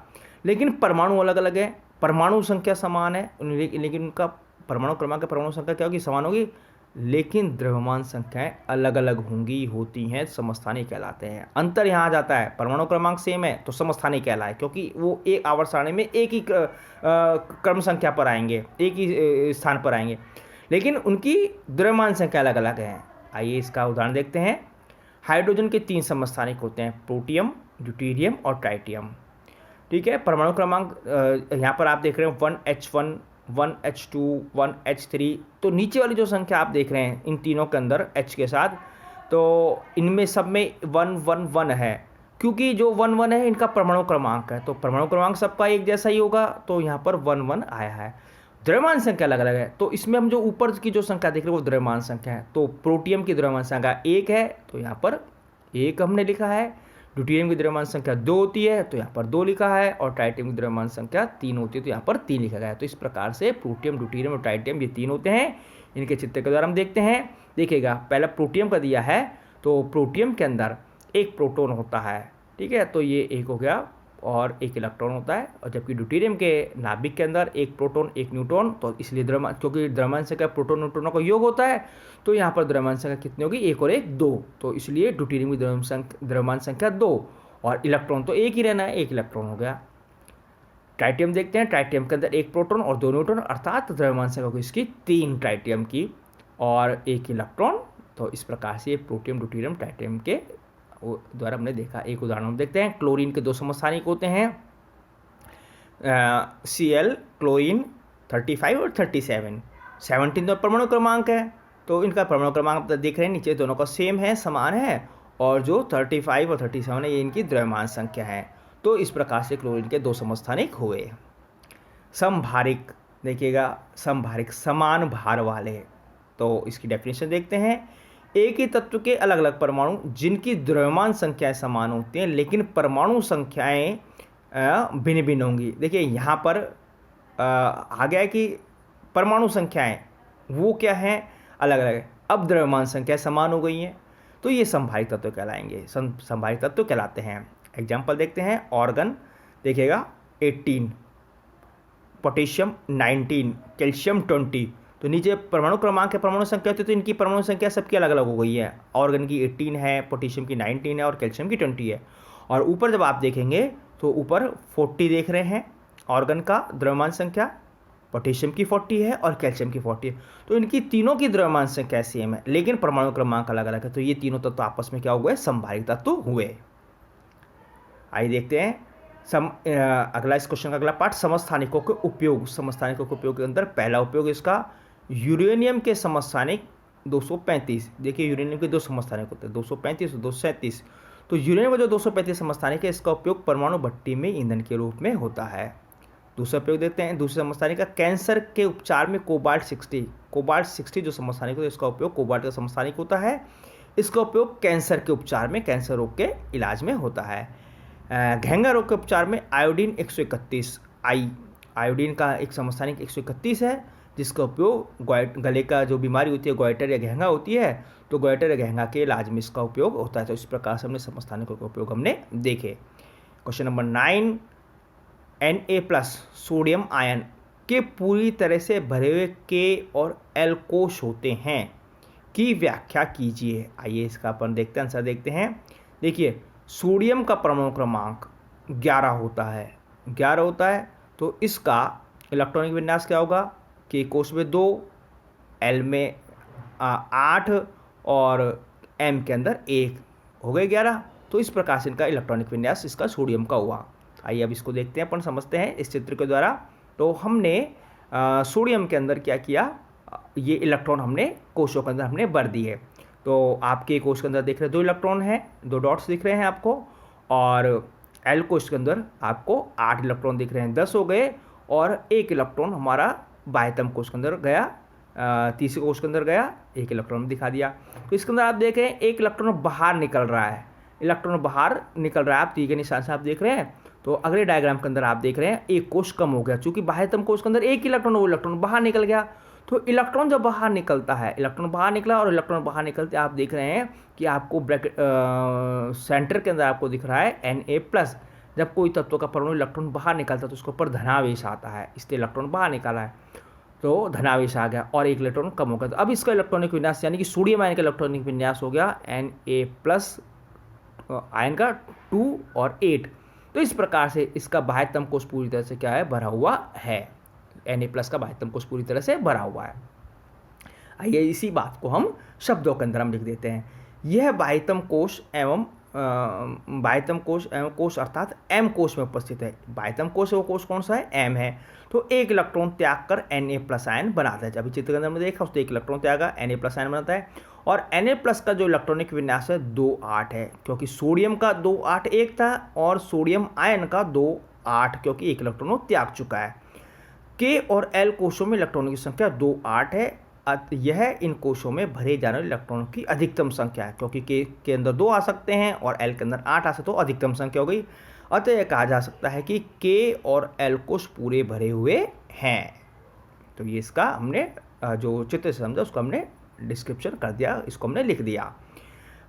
लेकिन परमाणु अलग अलग है, परमाणु संख्या समान है, लेकिन उनका परमाणु क्रमांक, परमाणु संख्या क्या होगी, समान होगी, लेकिन द्रव्यमान संख्याएं अलग अलग होंगी, होती हैं, समस्थानिक कहलाते हैं। अंतर यहाँ आ जाता है, परमाणु क्रमांक सेम है तो समस्थानिक कहलाए, क्योंकि वो एक आवर्त सारणी में एक ही क्रम संख्या पर आएंगे, एक ही स्थान पर आएंगे, लेकिन उनकी द्रव्यमान संख्या अलग अलग है। आइए इसका उदाहरण देखते हैं। हाइड्रोजन के 3 समस्थानिक होते हैं, प्रोटियम, ड्यूटेरियम और ट्राइटियम, ठीक है। परमाणु क्रमांक यहाँ पर आप देख रहे हैं 1H1, 1H2, 1H3, तो नीचे वाली जो संख्या आप देख रहे हैं इन तीनों के अंदर H के साथ, तो इनमें सब में 111 है, क्योंकि जो 11 है इनका परमाणु क्रमांक है, तो परमाणु क्रमांक सबका एक जैसा ही होगा, तो यहाँ पर 11 आया है। द्रव्यमान संख्या अलग अलग है, तो इसमें हम जो ऊपर की जो संख्या देख रहे हैं वो द्रव्यमान संख्या है। तो प्रोटियम की द्रव्यमान संख्या 1 है, तो यहाँ पर 1 हमने लिखा है। ड्यूटेरियम की द्रव्यमान संख्या 2 होती है, तो यहाँ पर 2 लिखा है, और ट्राइटियम की द्रव्यमान संख्या 3 होती है, तो यहाँ पर 3 लिखा गया है। तो इस प्रकार से प्रोटियम, ड्यूटेरियम और ट्राइटियम ये 3 होते हैं। इनके चित्र के द्वारा हम देखते हैं। देखिएगा, पहला प्रोटियम का दिया है, तो प्रोटियम के अंदर एक प्रोटॉन होता है, ठीक है, तो ये एक हो गया और एक इलेक्ट्रॉन होता है, और जबकि ड्यूटेरियम के नाभिक के अंदर एक प्रोटॉन एक न्यूट्रॉन, तो इसलिए क्योंकि द्रव्यमान संख्या प्रोटॉन न्यूट्रॉनों का योग होता है, तो यहाँ पर द्रव्यमान संख्या कितनी होगी, 1 और 1 2, तो इसलिए ड्यूटेरियम की द्रव्यमान संख्या 2, और इलेक्ट्रॉन तो एक ही रहना है, 1 इलेक्ट्रॉन हो गया। ट्राइटियम देखते हैं, ट्राइटियम के अंदर 1 प्रोटॉन और 2 न्यूट्रॉन, अर्थात द्रव्यमान संख्या होगी इसकी 3 ट्राइटियम की और 1 इलेक्ट्रॉन। तो इस प्रकार से प्रोटियम ड्यूटेरियम ट्राइटियम के द्वारा हमने देखा। एक उदाहरण हम देखते हैं, क्लोरीन के 2 समस्थानिक होते हैं, Cl क्लोरीन 35 और 37, 17 तो परमाणु क्रमांक है, तो इनका परमाणु क्रमांक आप देख रहे हैं नीचे दोनों का सेम है, समान है, और जो 35 और 37 है ये इनकी द्रव्यमान संख्या है। तो इस प्रकार से क्लोरीन के 2 समस्थानिक हुए। समभारिक देखिएगा, समभारिक समान भार वाले, तो इसकी डेफिनेशन देखते हैं। एक ही तत्व के अलग अलग परमाणु जिनकी द्रव्यमान संख्याएं समान होती हैं लेकिन परमाणु संख्याएं भिन्न भिन्न होंगी। देखिए यहाँ पर आ गया है कि परमाणु संख्याएं वो क्या हैं, अलग अलग है, अब द्रव्यमान संख्या समान हो गई हैं, तो ये समभारिक तत्व कहलाएंगे, समभारिक तत्व कहलाते हैं। एग्जाम्पल देखते हैं, ऑर्गन देखिएगा 18, पोटेशियम 19, कैल्शियम 20, तो नीचे परमाणु क्रमांक है, परमाणु संख्या होती है, तो इनकी परमाणु संख्या सबकी अलग अलग हो गई है। ऑर्गन की 18 है, पोटेशियम की 19 है और कैल्शियम की 20 है। और ऊपर जब आप देखेंगे तो ऊपर 40 देख रहे हैं, ऑर्गन का द्रव्यमान संख्या, पोटेशियम की 40 है और कैल्शियम की 40 है, तो इनकी तीनों की द्रव्यमान संख्या सेम है लेकिन परमाणु क्रमांक अलग अलग है, तो ये तीनों तत्व आपस में क्या हुए, समभारिक तत्व हुए। आइए देखते हैं अगला, इस क्वेश्चन का अगला पार्ट, समस्थानिकों के उपयोग। समस्थानिकों के उपयोग के अंदर पहला उपयोग इसका, यूरेनियम के समस्थानिक 235। देखिए यूरेनियम के 2 समस्थानिक होते हैं, 235 और 237, तो यूरेनियम का जो 235 समस्थानिक है इसका उपयोग परमाणु भट्टी में ईंधन के रूप में होता है। दूसरा उपयोग देखते हैं, दूसरे समस्थानिक का कैंसर के उपचार में कोबाल्ट 60, कोबाल्ट 60 जो समस्थानिक होता है इसका उपयोग, कोबाल्ट का समस्थानिक होता है, इसका उपयोग कैंसर के उपचार में, कैंसर रोग के इलाज में होता है। घेंगा रोग के उपचार में आयोडीन 131, आयोडीन का एक समस्थानिक 131 है, जिसका उपयोग गले का जो बीमारी होती है गोइटर या घेंगा होती है, तो गोइटर या घेंगा के इलाज में इसका उपयोग होता है। तो इस प्रकार से हमने समस्थानिकों का उपयोग हमने देखे। Question number 9, Na+ sodium ion के पूरी तरह से भरे हुए K और L कोश होते हैं की व्याख्या कीजिए। आइए इसका अपन देखते हैं, आंसर देखते हैं। देखिए सोडियम का परमाणु क्रमांक 11 होता है, 11 होता है, तो इसका इलेक्ट्रॉनिक विन्यास क्या होगा, K कोश में 2, L में 8 और M के अंदर 1, हो गए 11। तो इस प्रकार से इनका इलेक्ट्रॉनिक विन्यास इसका सोडियम का हुआ। आइए अब इसको देखते हैं, अपन समझते हैं इस चित्र के द्वारा। तो हमने सोडियम के अंदर क्या किया, ये इलेक्ट्रॉन हमने कोशों के अंदर हमने भर दिए। तो आपके कोश के अंदर देख रहे हैं 2 इलेक्ट्रॉन हैं, 2 डॉट्स दिख रहे हैं आपको, और एल कोश के अंदर आपको 8 इलेक्ट्रॉन दिख रहे हैं, 10 हो गए, और 1 इलेक्ट्रॉन हमारा बाह्यतम कोश के अंदर गया, तीसरे कोश के अंदर गया, 1 इलेक्ट्रॉन दिखा दिया। तो इसके अंदर आप देख रहे हैं 1 इलेक्ट्रॉन बाहर निकल रहा है, इलेक्ट्रॉन बाहर निकल रहा है, आप तीर के निशान से आप देख रहे हैं। तो अगले डायग्राम के अंदर आप देख रहे हैं 1 कोश कम हो गया, चूंकि बाह्यतम कोश के अंदर 1 इलेक्ट्रॉन, वो इलेक्ट्रॉन बाहर निकल गया। तो इलेक्ट्रॉन जब बाहर निकलता है, इलेक्ट्रॉन बाहर निकला और इलेक्ट्रॉन बाहर निकलते आप देख रहे हैं कि आपको ब्रैकेट सेंटर के अंदर आपको दिख रहा है Na+। जब कोई तत्व का परमाणु इलेक्ट्रॉन बाहर निकलता है तो उसके ऊपर धनावेश आता है, इसलिए इलेक्ट्रॉन बाहर निकाला है, तो धनावेश आ गया और 1 इलेक्ट्रॉन कम हो गया। तो अब इसका इलेक्ट्रॉनिक विन्यास यानी कि सोडियम आयन का इलेक्ट्रॉनिक विन्यास हो गया Na+ आयन का 2 और 8। तो इस प्रकार से इसका बाह्यतम कोश पूरी तरह से क्या है, भरा हुआ है, Na+ का बाह्यतम कोश पूरी तरह से भरा हुआ है। आइए इसी बात को हम शब्दों के अंदर हम लिख देते हैं। यह बाह्यतम कोश एवं कोश अर्थात M कोश में उपस्थित है। बाह्यतम कोश वो कोश कौन सा है, M है। तो 1 इलेक्ट्रॉन त्याग कर Na+ आयन बनाता है। अभी चित्र के अंदर में देखा उसने 1 इलेक्ट्रॉन त्यागा, Na+ आयन बनाता है, और Na+ का जो इलेक्ट्रॉनिक विन्यास है 2-8 है, क्योंकि सोडियम का 2-8 1 था और सोडियम आयन का 2-8, क्योंकि 1 इलेक्ट्रॉन त्याग चुका है। K और L कोशों में इलेक्ट्रॉनों की संख्या 2-8 है। यह इन कोशों में भरे जाने वाले इलेक्ट्रॉनों की अधिकतम संख्या है, क्योंकि K के अंदर 2 आ सकते हैं और L के अंदर 8 आ सकते, तो अधिकतम संख्या हो गई। अतः यह कहा जा सकता है कि K और L कोश पूरे भरे हुए हैं। तो ये इसका हमने जो चित्र से समझा उसको हमने डिस्क्रिप्शन कर दिया, इसको हमने लिख दिया।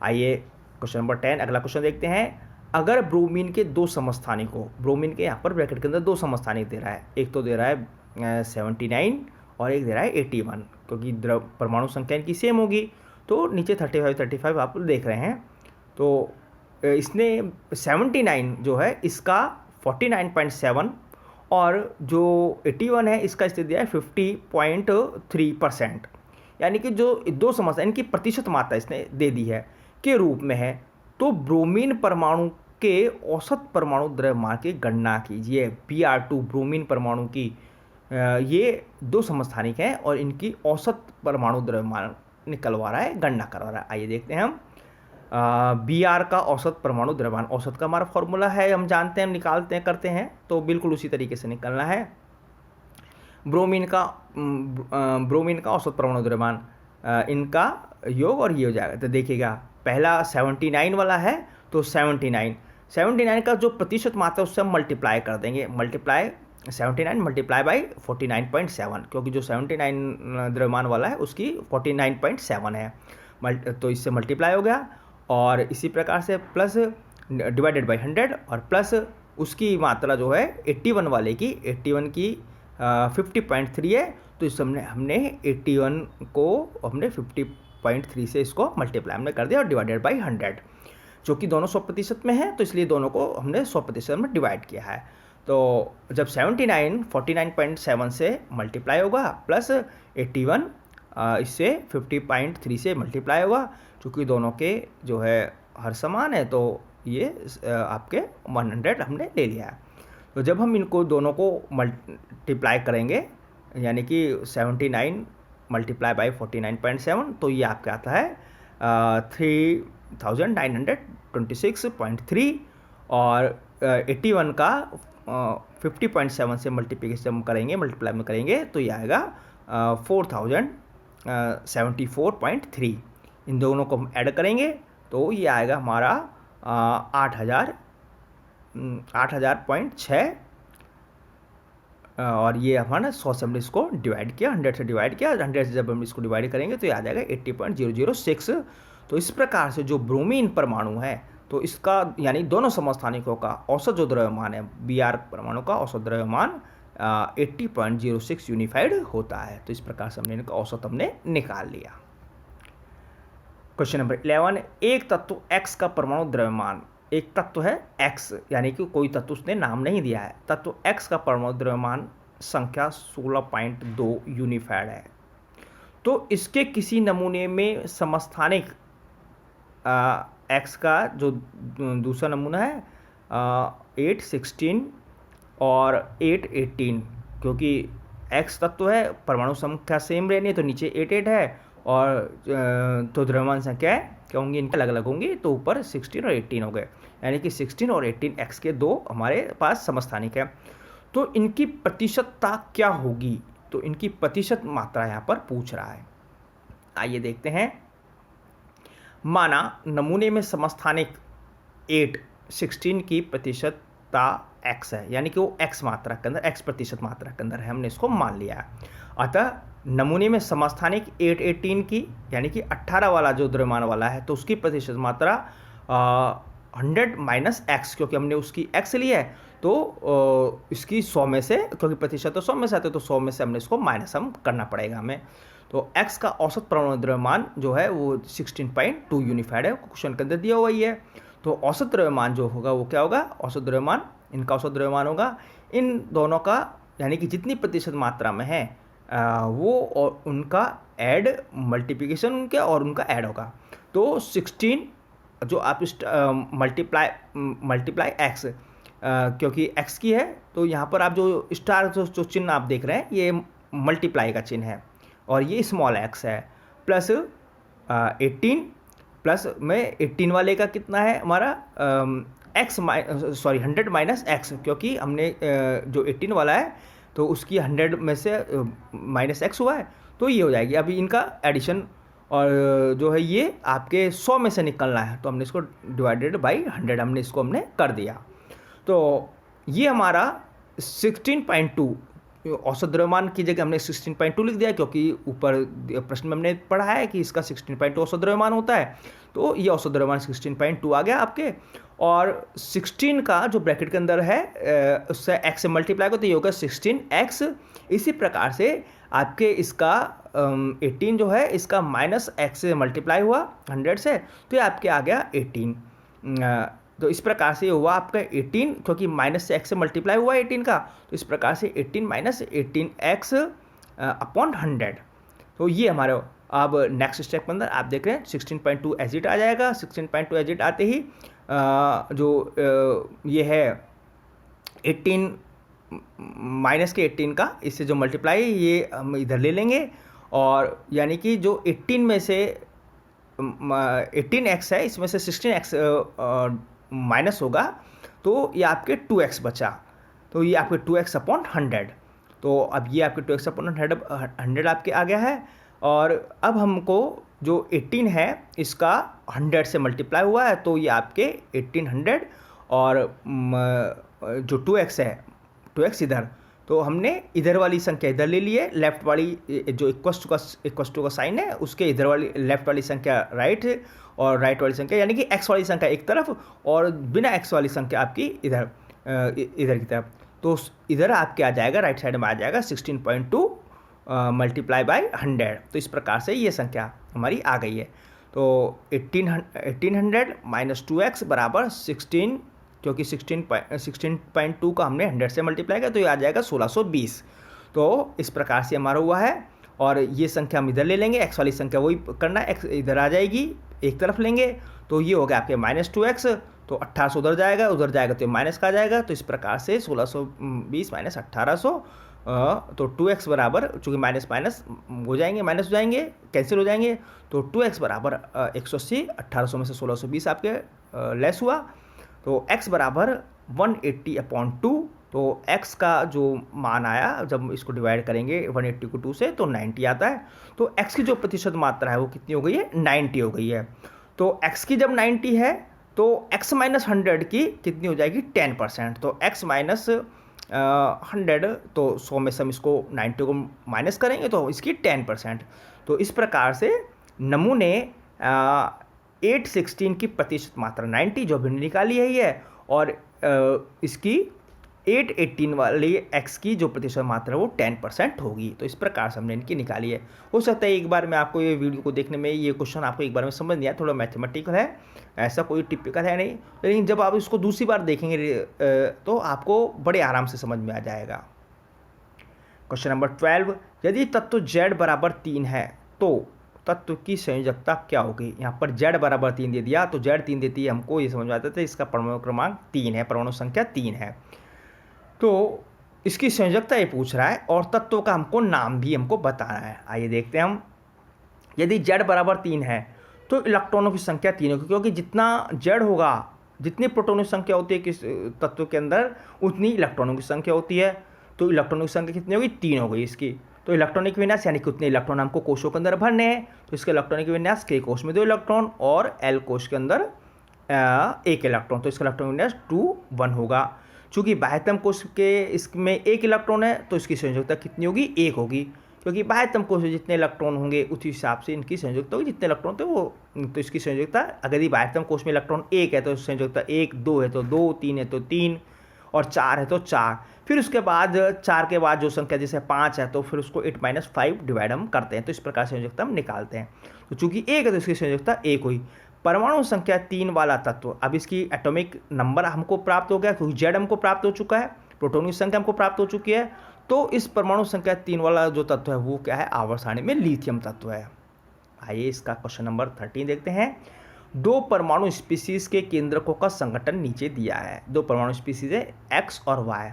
आइए क्वेश्चन नंबर 10, अगला क्वेश्चन देखते हैं। अगर ब्रोमीन के दो समस्थानिक हो, ब्रोमीन के यहाँ पर ब्रैकेट के अंदर दो समस्थानिक दे रहा है, एक तो दे रहा है 79 और एक दे रहा है 81, क्योंकि द्रव परमाणु संख्या इनकी सेम होगी, तो नीचे 35 आप देख रहे हैं। तो इसने 79 जो है इसका 49.7 और जो 81 है इसका इसने दिया है 50.3%, यानी कि जो दो समस्या इनकी प्रतिशत मात्रा इसने दे दी है के रूप में है। तो ब्रोमीन परमाणु के औसत परमाणु द्रव्यमान की गणना कीजिए। Br2 ब्रोमीन परमाणु की ये दो समस्थानिक हैं और इनकी औसत परमाणु द्रव्यमान निकलवा रहा है, गणना करवा रहा है। आइए देखते हैं हम Br का औसत परमाणु द्रव्यमान। औसत का हमारा फॉर्मूला है, हम जानते हैं, हम निकालते हैं, करते हैं, तो बिल्कुल उसी तरीके से निकलना है। ब्रोमीन का औसत परमाणु द्रव्यमान, इनका योग और ये हो जाएगा। तो देखिएगा पहला 79 वाला है, तो 79 का जो प्रतिशत मात्रा उससे हम मल्टीप्लाई कर देंगे, 79 मल्टीप्लाई बाई 49.7, क्योंकि जो 79 द्रव्यमान वाला है उसकी 49.7 है, तो इससे मल्टीप्लाई हो गया। और इसी प्रकार से प्लस डिवाइडेड बाई 100 और प्लस उसकी मात्रा जो है 81 वाले की, 81 की 50.3 है, तो इस हमने 81 को हमने 50.3 से इसको मल्टीप्लाई हमने कर दिया और डिवाइडेड बाई 100, जो कि दोनों 100% में है, तो इसलिए दोनों को हमने 100% में डिवाइड किया है। तो जब 79 49.7 से मल्टीप्लाई होगा प्लस 81 इससे 50.3 से मल्टीप्लाई होगा, चूँकि दोनों के जो है हर समान है, तो ये आपके 100 हमने ले लिया है। तो जब हम इनको दोनों को मल्टीप्लाई करेंगे, यानी कि 79 मल्टीप्लाई बाई 49.7, तो ये आपका आता है 3926.3 और 81 का 50.7 से मल्टीप्लाई में करेंगे तो ये आएगा 4074.3। इन दोनों को हम ऐड करेंगे तो ये आएगा हमारा 8000.6 और ये हमारा 100 से हमने इसको डिवाइड किया, 100 से डिवाइड किया, 100 से जब हम इसको डिवाइड करेंगे तो ये आ जाएगा 80.006। तो इस प्रकार से जो ब्रोमीन परमाणु है, तो इसका यानी दोनों समस्थानिकों का औसत जो द्रव्यमान है, Br परमाणु का औसत द्रव्यमान 80.06 यूनिफाइड होता है। तो इस प्रकार से हमने इनका औसत हमने निकाल लिया। क्वेश्चन नंबर 11, एक तत्व X का परमाणु द्रव्यमान, एक तत्व है X, यानी कि कोई तत्व उसने नाम नहीं दिया है, तत्व X का परमाणु द्रव्यमान संख्या 16.2 यूनिफाइड है। तो इसके किसी नमूने में समस्थानिक X का जो दूसरा नमूना है 816 और 818, क्योंकि X तत्व है, परमाणु संख्या सेम रहनी है, तो नीचे 88 है और तो द्रव्यमान संख्या क्या होंगी, इनके अलग अलग होंगी, तो ऊपर 16 और 18 हो गए, यानी कि 16 और 18 X के दो हमारे पास समस्थानिक है। तो इनकी प्रतिशतता क्या होगी, तो इनकी प्रतिशत मात्रा यहाँ पर पूछ रहा है। आइए देखते हैं। माना नमूने में समस्थानिक 16 की प्रतिशतता X है, यानी कि वो X मात्रा के अंदर, X प्रतिशत मात्रा के अंदर है, हमने इसको मान लिया है। अतः नमूने में समस्थानिक 818 की, यानी कि 18 वाला जो द्रव्यमान वाला है, तो उसकी प्रतिशत मात्रा 100 माइनस X, क्योंकि हमने उसकी X ली है, तो इसकी 100 में से, क्योंकि प्रतिशत तो 100 में से आते, तो 100 में से हमने इसको माइनस हम करना पड़ेगा हमें। तो X का औसत परमाणु द्रव्यमान जो है वो 16.2 यूनिफाइड है, क्वेश्चन के अंदर दिया हुआ ही है। तो औसत द्रव्यमान जो होगा वो क्या होगा, औसत द्रव्यमान, इनका औसत द्रव्यमान होगा इन दोनों का, यानी कि जितनी प्रतिशत मात्रा में है वो और उनका ऐड, मल्टीप्लिकेशन उनके और उनका ऐड होगा। तो 16 जो आप मल्टीप्लाई X, क्योंकि X की है, तो यहाँ पर आप जो स्टार जो चिन्ह आप देख रहे हैं ये मल्टीप्लाई का चिन्ह है और ये स्मॉल x है, प्लस 18 प्लस में 18 वाले का कितना है हमारा x 100 माइनस x, क्योंकि हमने जो 18 वाला है तो उसकी 100 में से माइनस x हुआ है, तो ये हो जाएगी। अभी इनका एडिशन और जो है ये आपके 100 में से निकलना है, तो हमने इसको डिवाइडेड बाई 100 हमने कर दिया। तो ये हमारा 16.2 औसत द्रव्यमान की जगह हमने 16.2 लिख दिया, क्योंकि ऊपर प्रश्न में हमने पढ़ा है कि इसका 16.2 औसत द्रव्यमान होता है, तो ये औसत द्रव्यमान 16.2 आ गया आपके। और 16 का जो ब्रैकेट के अंदर है उससे x से मल्टीप्लाई करो तो ये होगा 16x। इसी प्रकार से आपके इसका 18 जो है इसका माइनस एक्स से मल्टीप्लाई हुआ 100 से, तो ये आपके आ गया 18। तो इस प्रकार से हुआ आपका 18, क्योंकि माइनस से एक्स से मल्टीप्लाई हुआ 18 का, तो इस प्रकार से 18 माइनस 18x अपॉन 100। तो ये हमारे अब नेक्स्ट स्टेप के अंदर आप देख रहे हैं 16.2 एजिट आ जाएगा। 16.2 एजिट आते ही ये है 18 माइनस के 18 का इससे जो मल्टीप्लाई ये हम इधर ले लेंगे, और यानी कि जो 18 में से 18x है इसमें से 16x माइनस होगा, तो ये आपके 2x बचा, तो ये आपके 2x अपॉन 100। तो अब ये आपके 2x अपॉन 100 आपके आ गया है। और अब हमको जो 18 है इसका 100 से मल्टीप्लाई हुआ है, तो ये आपके 1800, और जो 2x है 2x इधर, तो हमने इधर वाली संख्या इधर ले लिए, लेफ्ट वाली जो इक्वस टू का साइन है उसके इधर वाली लेफ्ट वाली संख्या राइट है, और राइट वाली संख्या यानी कि x वाली संख्या एक तरफ और बिना x वाली संख्या आपकी इधर इधर की तरफ। तो इधर आपके आ जाएगा राइट साइड में आ जाएगा 16.2 मल्टीप्लाई बाय 100। तो इस प्रकार से ये संख्या हमारी आ गई है। तो 1800 माइनस 2x बराबर 16, क्योंकि 16.2 का हमने 100 से मल्टीप्लाई किया, तो ये आ जाएगा 1620। तो इस प्रकार से हमारा हुआ है। और ये संख्या हम इधर ले लेंगे, x वाली संख्या वही करना है, x इधर आ जाएगी एक तरफ लेंगे, तो ये हो गया आपके माइनस 2x, तो 1800 उधर जाएगा तो माइनस का आ जाएगा। तो इस प्रकार से 1620 माइनस 1800, तो 2x बराबर, चूँकि माइनस माइनस हो जाएंगे, माइनस हो जाएंगे, कैंसिल हो जाएंगे, तो 2x बराबर 180, 1800 में से 1620 आपके लेस हुआ, तो x बराबर 180/2। तो x का जो मान आया जब इसको डिवाइड करेंगे 180 को 2 से, तो 90 आता है। तो x की जो प्रतिशत मात्रा है वो कितनी हो गई है, 90 हो गई है। तो x की जब 90 है तो x माइनस 100 की कितनी हो जाएगी, 10%। तो x माइनस 100, तो 100 में से हम इसको 90 को माइनस करेंगे तो इसकी 10%। तो इस प्रकार से नमूने 816 की प्रतिशत मात्रा 90 जो हमने निकाली है ये, और इसकी 818 वाली x की जो प्रतिशत मात्रा है वो 10% होगी। तो इस प्रकार से हमने इनकी निकाली है। हो सकता है एक बार में आपको ये वीडियो को देखने में ये क्वेश्चन आपको एक बार में समझ नहीं आया, थोड़ा मैथमेटिकल है, ऐसा कोई टिपिकल है नहीं, लेकिन जब आप इसको दूसरी बार देखेंगे तो आपको बड़े आराम से समझ में आ जाएगा। क्वेश्चन नंबर 12, यदि तत्व z बराबर 3 है तो तत्व की संयोजकता क्या होगी। यहाँ पर z बराबर 3 दे दिया, तो z 3 देती है, हमको ये समझ में आता था इसका परमाणु क्रमांक 3 है, परमाणु संख्या 3 है। तो इसकी संयोजकता ये पूछ रहा है, और तत्व का हमको नाम भी हमको बताना है। आइए देखते हैं हम। यदि z बराबर 3 है तो इलेक्ट्रॉनों की संख्या 3 होगी, क्योंकि जितना z होगा, जितनी प्रोटॉनों की संख्या होती है किस तत्व के अंदर, उतनी इलेक्ट्रॉनों की संख्या होती है। तो इलेक्ट्रॉनों की संख्या कितनी होगी, 3 हो गई इसकी। तो इलेक्ट्रॉनिक विन्यास यानी कि उतने इलेक्ट्रॉन हमको कोशों के अंदर भरने हैं, तो इसके इलेक्ट्रॉनिक विन्यास K कोश में 2 इलेक्ट्रॉन और L कोश के अंदर 1 इलेक्ट्रॉन, तो इसका इलेक्ट्रॉनिक विन्यास 2 1 होगा। चूँकि बाह्यतम कोश के इसमें 1 इलेक्ट्रॉन है, तो इसकी संयोजकता कितनी होगी, 1 होगी, क्योंकि बाह्यतम कोश में जितने इलेक्ट्रॉन होंगे उस हिसाब से इनकी संयोजकता होगी, जितने इलेक्ट्रॉन थे वो, तो इसकी संयोजकता, अगर ये बाह्यतम कोश में इलेक्ट्रॉन 1 है तो संयोजकता 1, 2 है तो 2, 3 है तो 3, और 4 है तो 4। फिर उसके बाद 4 के बाद जो संख्या जैसे 5 है तो फिर उसको 8-5 डिवाइड हम करते हैं, तो इस प्रकार संयोजकता हम निकालते हैं। तो चूंकि 1 है तो इसकी संयोजकता 1 हुई। परमाणु संख्या 3 वाला तत्व, अब इसकी एटॉमिक नंबर हमको प्राप्त हो गया, क्योंकि जेड हमको प्राप्त हो चुका है, प्रोटॉन की संख्या हमको प्राप्त हो चुकी है। तो इस परमाणु संख्या 3 वाला जो तत्व है वो क्या है, आवर्त सारणी में लिथियम तत्व है। आइए इसका क्वेश्चन नंबर 13 देखते हैं। 2 परमाणु स्पीसीज के केंद्रकों का संगठन नीचे दिया है। 2 परमाणु स्पीसीज है x और y।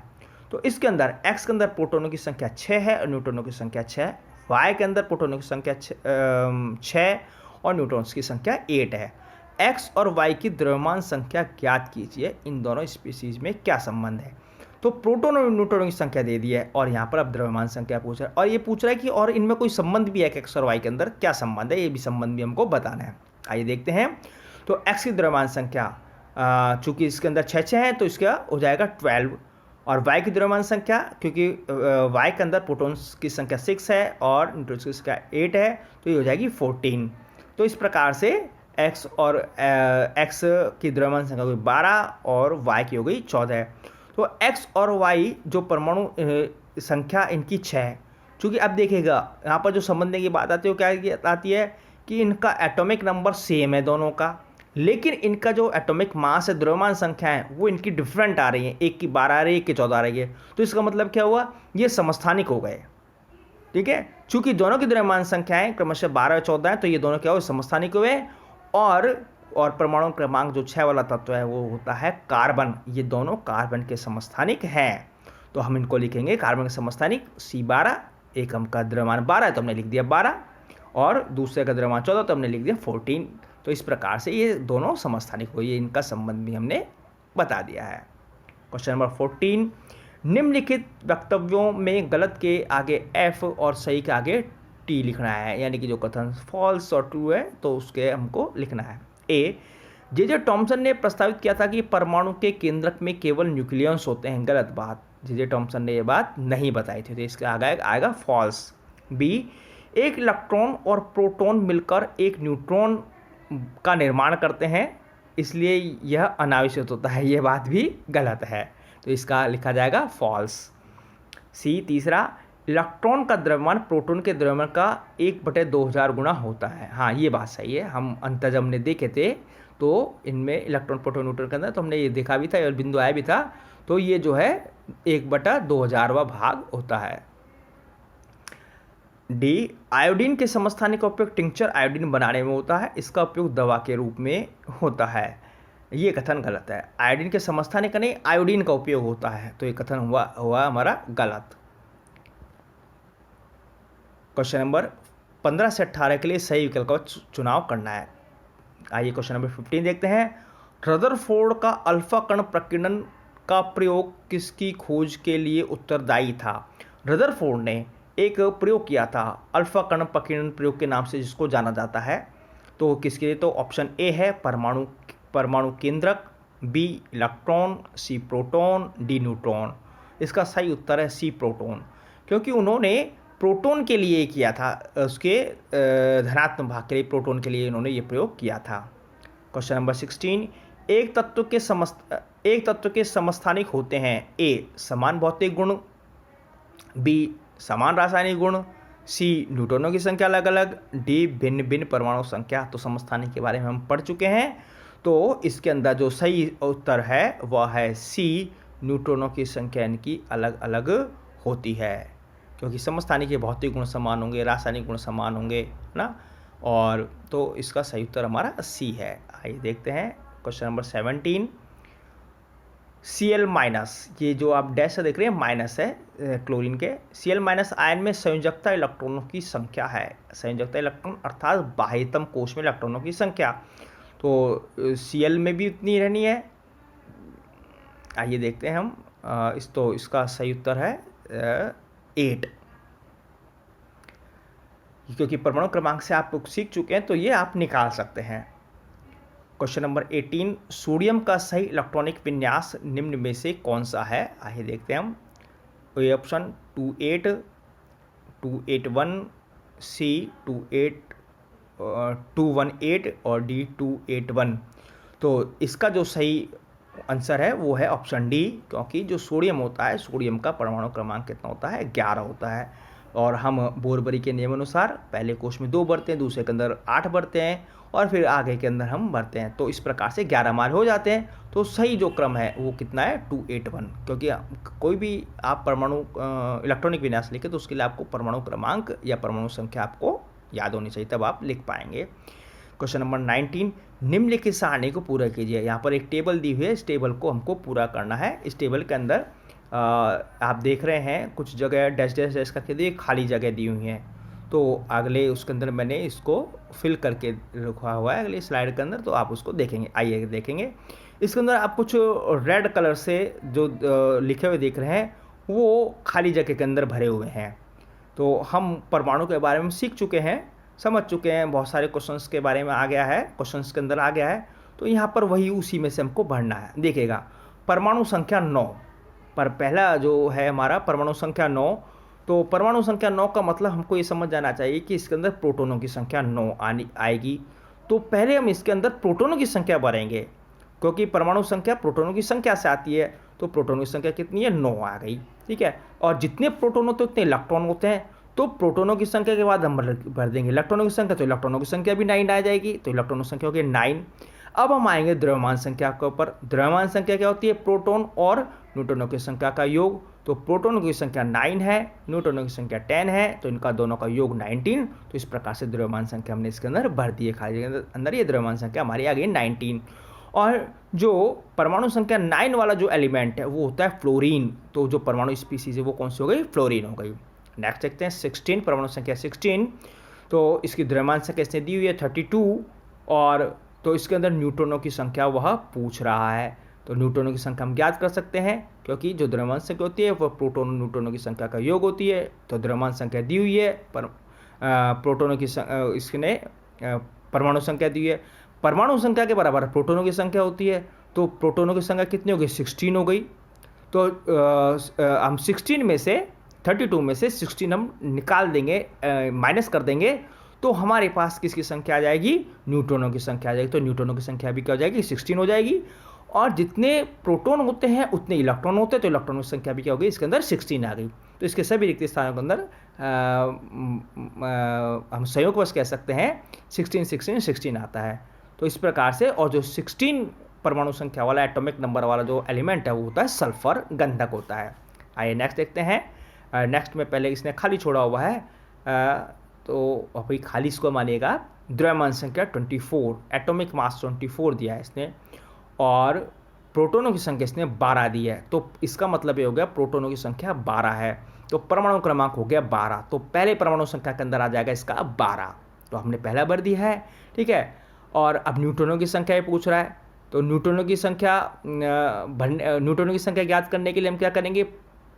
तो इसके अंदर x के अंदर प्रोटॉनों की संख्या 6 है और न्यूट्रॉनों की संख्या 6, y के अंदर प्रोटॉनों की संख्या 6 और न्यूट्रॉन्स की संख्या 8 है। x और y की द्रव्यमान संख्या ज्ञात कीजिए, इन दोनों स्पीसीज में क्या संबंध है। तो प्रोटॉन और न्यूट्रॉनों की संख्या दे दी है, और यहाँ पर अब द्रव्यमान संख्या पूछ रहा है, और ये पूछ रहा है कि और इनमें कोई संबंध भी है कि x और y के अंदर क्या संबंध है, ये भी संबंध भी हमको बताना है। आइए देखते हैं। तो x की द्रव्यमान संख्या चूंकि इसके अंदर 6 है तो इसका हो जाएगा 12, और y की द्रव्यमान संख्या, क्योंकि y के अंदर प्रोटॉन्स की संख्या 6 है और न्यूट्रॉन्स की संख्या 8 है, तो ये हो जाएगी 14। तो इस प्रकार से x और x की द्रव्यमान संख्या हो गई 12 और y की हो गई 14। तो x और y जो परमाणु संख्या इनकी 6 है। चूँकि अब देखिएगा यहाँ पर जो समझने की बात आती है वो क्या आती है कि इनका एटॉमिक नंबर सेम है दोनों का, लेकिन इनका जो एटॉमिक मास है, द्रव्यमान संख्या है, वो इनकी डिफरेंट आ रही है। एक की 12 आ रही है, एक की 14 आ रही है। तो इसका मतलब क्या हुआ, ये समस्थानिक हो गए। ठीक है, चूंकि दोनों की द्रव्यमान संख्याएं क्रमशः 12 और 14 है, तो ये दोनों क्या हुए, समस्थानिक हुए। और परमाणु क्रमांक जो 6 वाला तत्व है वो होता है कार्बन। ये दोनों कार्बन के समस्थानिक हैं, तो हम इनको लिखेंगे कार्बन के समस्थानिक C12। एकम का द्रव्यमान 12 है तो हमने लिख दिया 12, और दूसरे का द्रव्यमान 14 तो हमने लिख दिया 14। तो इस प्रकार से ये दोनों समस्थानिक हो, ये इनका संबंध भी हमने बता दिया है। क्वेश्चन नंबर 14, निम्नलिखित वक्तव्यों में गलत के आगे F और सही के आगे T लिखना है, यानी कि जो कथन फॉल्स और ट्रू है तो उसके हमको लिखना है। ए, जे टॉमसन ने प्रस्तावित किया था कि परमाणु के केंद्रक में केवल न्यूक्लियंस होते हैं। गलत बात, जे टॉमसन ने ये बात नहीं बताई थी, तो इसका आएगा फॉल्स। बी, एक इलेक्ट्रॉन और प्रोटॉन मिलकर एक न्यूट्रॉन का निर्माण करते हैं, इसलिए यह अनावश्यक होता है। यह बात भी गलत है, तो इसका लिखा जाएगा फॉल्स। सी, तीसरा, इलेक्ट्रॉन का द्रव्यमान प्रोटॉन के द्रव्यमान का 1/2000 गुना होता है। हाँ, ये बात सही है। हम अंतर जब हमने देखे थे तो इनमें इलेक्ट्रॉन प्रोटॉन न्यूट्रॉन के अंदर तो हमने ये देखा भी था और बिंदु आया भी था, तो ये जो है 1/2000वां भाग होता है। डी, आयोडीन के समस्थानिक का उपयोग टिंचर आयोडीन बनाने में होता है, इसका उपयोग दवा के रूप में होता है। ये कथन गलत है। आयोडीन के समस्थानिक का नहीं, आयोडीन का उपयोग होता है, तो ये कथन हुआ हमारा गलत। क्वेश्चन नंबर 15 से 18 के लिए सही विकल्प का चुनाव करना है। आइए क्वेश्चन नंबर 15 देखते हैं। रदरफोर्ड का अल्फा कण प्रकीर्णन का प्रयोग किसकी खोज के लिए उत्तरदायी था? रदरफोर्ड ने एक प्रयोग किया था अल्फा कण प्रकीर्णन प्रयोग के नाम से जिसको जाना जाता है, तो किसके लिए? तो ऑप्शन ए है परमाणु केंद्रक, B electron, C proton, D neutron. इसका सही उत्तर है सी प्रोटॉन, क्योंकि उन्होंने प्रोटॉन के लिए किया था, उसके धनात्मक भाग के लिए प्रोटॉन के लिए इन्होंने ये प्रयोग किया था। क्वेश्चन नंबर 16, एक तत्व के समस्थानिक होते हैं। ए, समान भौतिक गुण, बी समान रासायनिक गुण, सी न्यूट्रॉनों की संख्या अलग अलग, डी भिन्न भिन्न परमाणु संख्या। तो समस्थानिक के बारे में हम पढ़ चुके हैं, तो इसके अंदर जो सही उत्तर है वह है सी, न्यूट्रॉनों की संख्या इनकी अलग अलग होती है, क्योंकि समस्थानिक के भौतिक गुण समान होंगे, रासायनिक गुण समान होंगे ना, और तो इसका सही उत्तर हमारा सी है। आइए देखते हैं क्वेश्चन नंबर 17, Cl-, ये जो आप डैश से देख रहे हैं माइनस है क्लोरीन के। Cl- आयन में संयोजकता इलेक्ट्रॉनों की संख्या है। संयोजकता इलेक्ट्रॉन अर्थात बाह्यतम कोश में इलेक्ट्रॉनों की संख्या, तो Cl में भी उतनी रहनी है। आइए देखते हैं हम इसका सही उत्तर है 8, क्योंकि परमाणु क्रमांक से आप सीख चुके हैं तो ये आप निकाल सकते हैं। क्वेश्चन नंबर 18, सोडियम का सही इलेक्ट्रॉनिक विन्यास निम्न में से कौन सा है? आइए देखते हैं हम। ए ऑप्शन 28, 281, सी 218 और डी 281। तो इसका जो सही आंसर है वो है ऑप्शन डी, क्योंकि जो सोडियम होता है, सोडियम का परमाणु क्रमांक कितना होता है? 11 होता है, और हम बोरबरी के नियम अनुसार पहले कोश में 2 भरते हैं, दूसरे के अंदर 8 भरते हैं, और फिर आगे के अंदर हम भरते हैं, तो इस प्रकार से 11 मान हो जाते हैं। तो सही जो क्रम है वो कितना है? 281, क्योंकि कोई भी आप परमाणु इलेक्ट्रॉनिक विन्यास लिखे तो उसके लिए आपको परमाणु क्रमांक या परमाणु संख्या आपको याद होनी चाहिए, तब आप लिख पाएंगे। क्वेश्चन नंबर 19, निम्नलिखित सारणी को पूरा कीजिए। यहाँ पर एक टेबल दी हुई है, इस टेबल को हमको पूरा करना है। इस टेबल के अंदर आप देख रहे हैं कुछ जगह डैश डैश डैश करके दी खाली जगह दी हुई हैं, तो अगले उसके अंदर मैंने इसको फिल करके रखा हुआ है अगले स्लाइड के अंदर, तो आप उसको देखेंगे। आइए देखेंगे, इसके अंदर आप कुछ रेड कलर से जो लिखे हुए देख रहे हैं वो खाली जगह के अंदर भरे हुए हैं। तो हम परमाणु के बारे में सीख चुके हैं, समझ चुके हैं, बहुत सारे क्वेश्चंस के बारे में आ गया है, क्वेश्चंस के अंदर आ गया है, तो यहाँ पर वही उसी में से हमको भरना है। देखिएगा, परमाणु संख्या 9, पर पहला जो है हमारा परमाणु संख्या 9, तो परमाणु संख्या 9 का मतलब हमको ये समझ जाना चाहिए कि इसके अंदर प्रोटोनों की संख्या 9 आएगी। तो पहले हम इसके अंदर प्रोटोनों की संख्या भरेंगे, क्योंकि परमाणु संख्या प्रोटोनों की संख्या से आती है, तो प्रोटोनों की संख्या कितनी है, 9 आ गई। ठीक है, और जितने प्रोटोन होते हैं उतने इलेक्ट्रॉन होते हैं, तो प्रोटोनों की संख्या के बाद हम भर देंगे इलेक्ट्रॉनों की संख्या, तो इलेक्ट्रॉनों की संख्या भी 9 आ जाएगी, तो इलेक्ट्रॉनों की संख्या हो गई 9। अब हम आएंगे द्रव्यमान संख्या के ऊपर। द्रव्यमान संख्या क्या होती है, प्रोटॉन और न्यूट्रॉनों की संख्या का योग। तो प्रोटॉनों की संख्या 9 है, न्यूट्रॉनों की संख्या 10 है, तो इनका दोनों का योग 19। तो इस प्रकार से द्रव्यमान संख्या हमने इसके अंदर भर दी है, खाली के अंदर ये द्रव्यमान संख्या हमारी आ गई 19। और जो परमाणु संख्या 9 वाला जो एलिमेंट है वो होता है फ्लोरीन। तो जो परमाणु स्पीसीज है वो कौन सी हो गई, फ्लोरीन हो गई। नेक्स्ट देखते हैं 16, परमाणु संख्या 16। तो इसकी द्रव्यमान संख्या इसने दी हुई है 32, और तो इसके अंदर न्यूट्रॉनों की संख्या वह पूछ रहा है। तो न्यूट्रॉनों की संख्या हम ज्ञात कर सकते हैं, क्योंकि जो द्रव्यमान संख्या होती है वह प्रोटॉन और न्यूट्रॉनों की संख्या का योग होती है। तो द्रव्यमान संख्या दी हुई है, पर प्रोटॉनों की इसने परमाणु संख्या दी है। परमाणु संख्या के बराबर प्रोटॉनों की संख्या होती है, तो प्रोटॉनों की संख्या कितनी हो गई, 16 हो गई। तो हम 16 में से 32 में से 16 हम निकाल देंगे, माइनस कर देंगे, तो हमारे पास किसकी संख्या आ जाएगी, न्यूट्रॉनों की संख्या आ जाएगी। तो न्यूट्रॉनों की संख्या भी क्या हो जाएगी, 16 हो जाएगी। और जितने प्रोटॉन होते हैं उतने इलेक्ट्रॉन होते हैं, तो इलेक्ट्रॉनों की संख्या भी क्या हो गई, इसके अंदर 16 आ गई। तो इसके सभी रिक्त स्थानों के अंदर हम संयोगवश कह सकते हैं 16 16 16 आता है। तो इस प्रकार से, और जो 16 परमाणु संख्या वाला एटॉमिक नंबर वाला जो एलिमेंट है वो होता है सल्फर, गंधक होता है। आइए नेक्स्ट देखते हैं। नेक्स्ट में पहले इसने खाली छोड़ा हुआ है, तो अभी खाली इसको मानिएगा। द्रव्यमान संख्या 24, एटॉमिक मास 24 दिया है इसने, और प्रोटॉनों की संख्या इसने 12 दी है। तो इसका मतलब ये हो गया प्रोटॉनों की संख्या 12 है, तो परमाणु क्रमांक हो गया 12। तो पहले परमाणु संख्या के अंदर आ जाएगा इसका 12, तो हमने पहला भर दिया है। ठीक है, और अब न्यूट्रॉनों की संख्या पूछ रहा है, तो न्यूट्रॉनों की संख्या ज्ञात करने के लिए हम क्या करेंगे,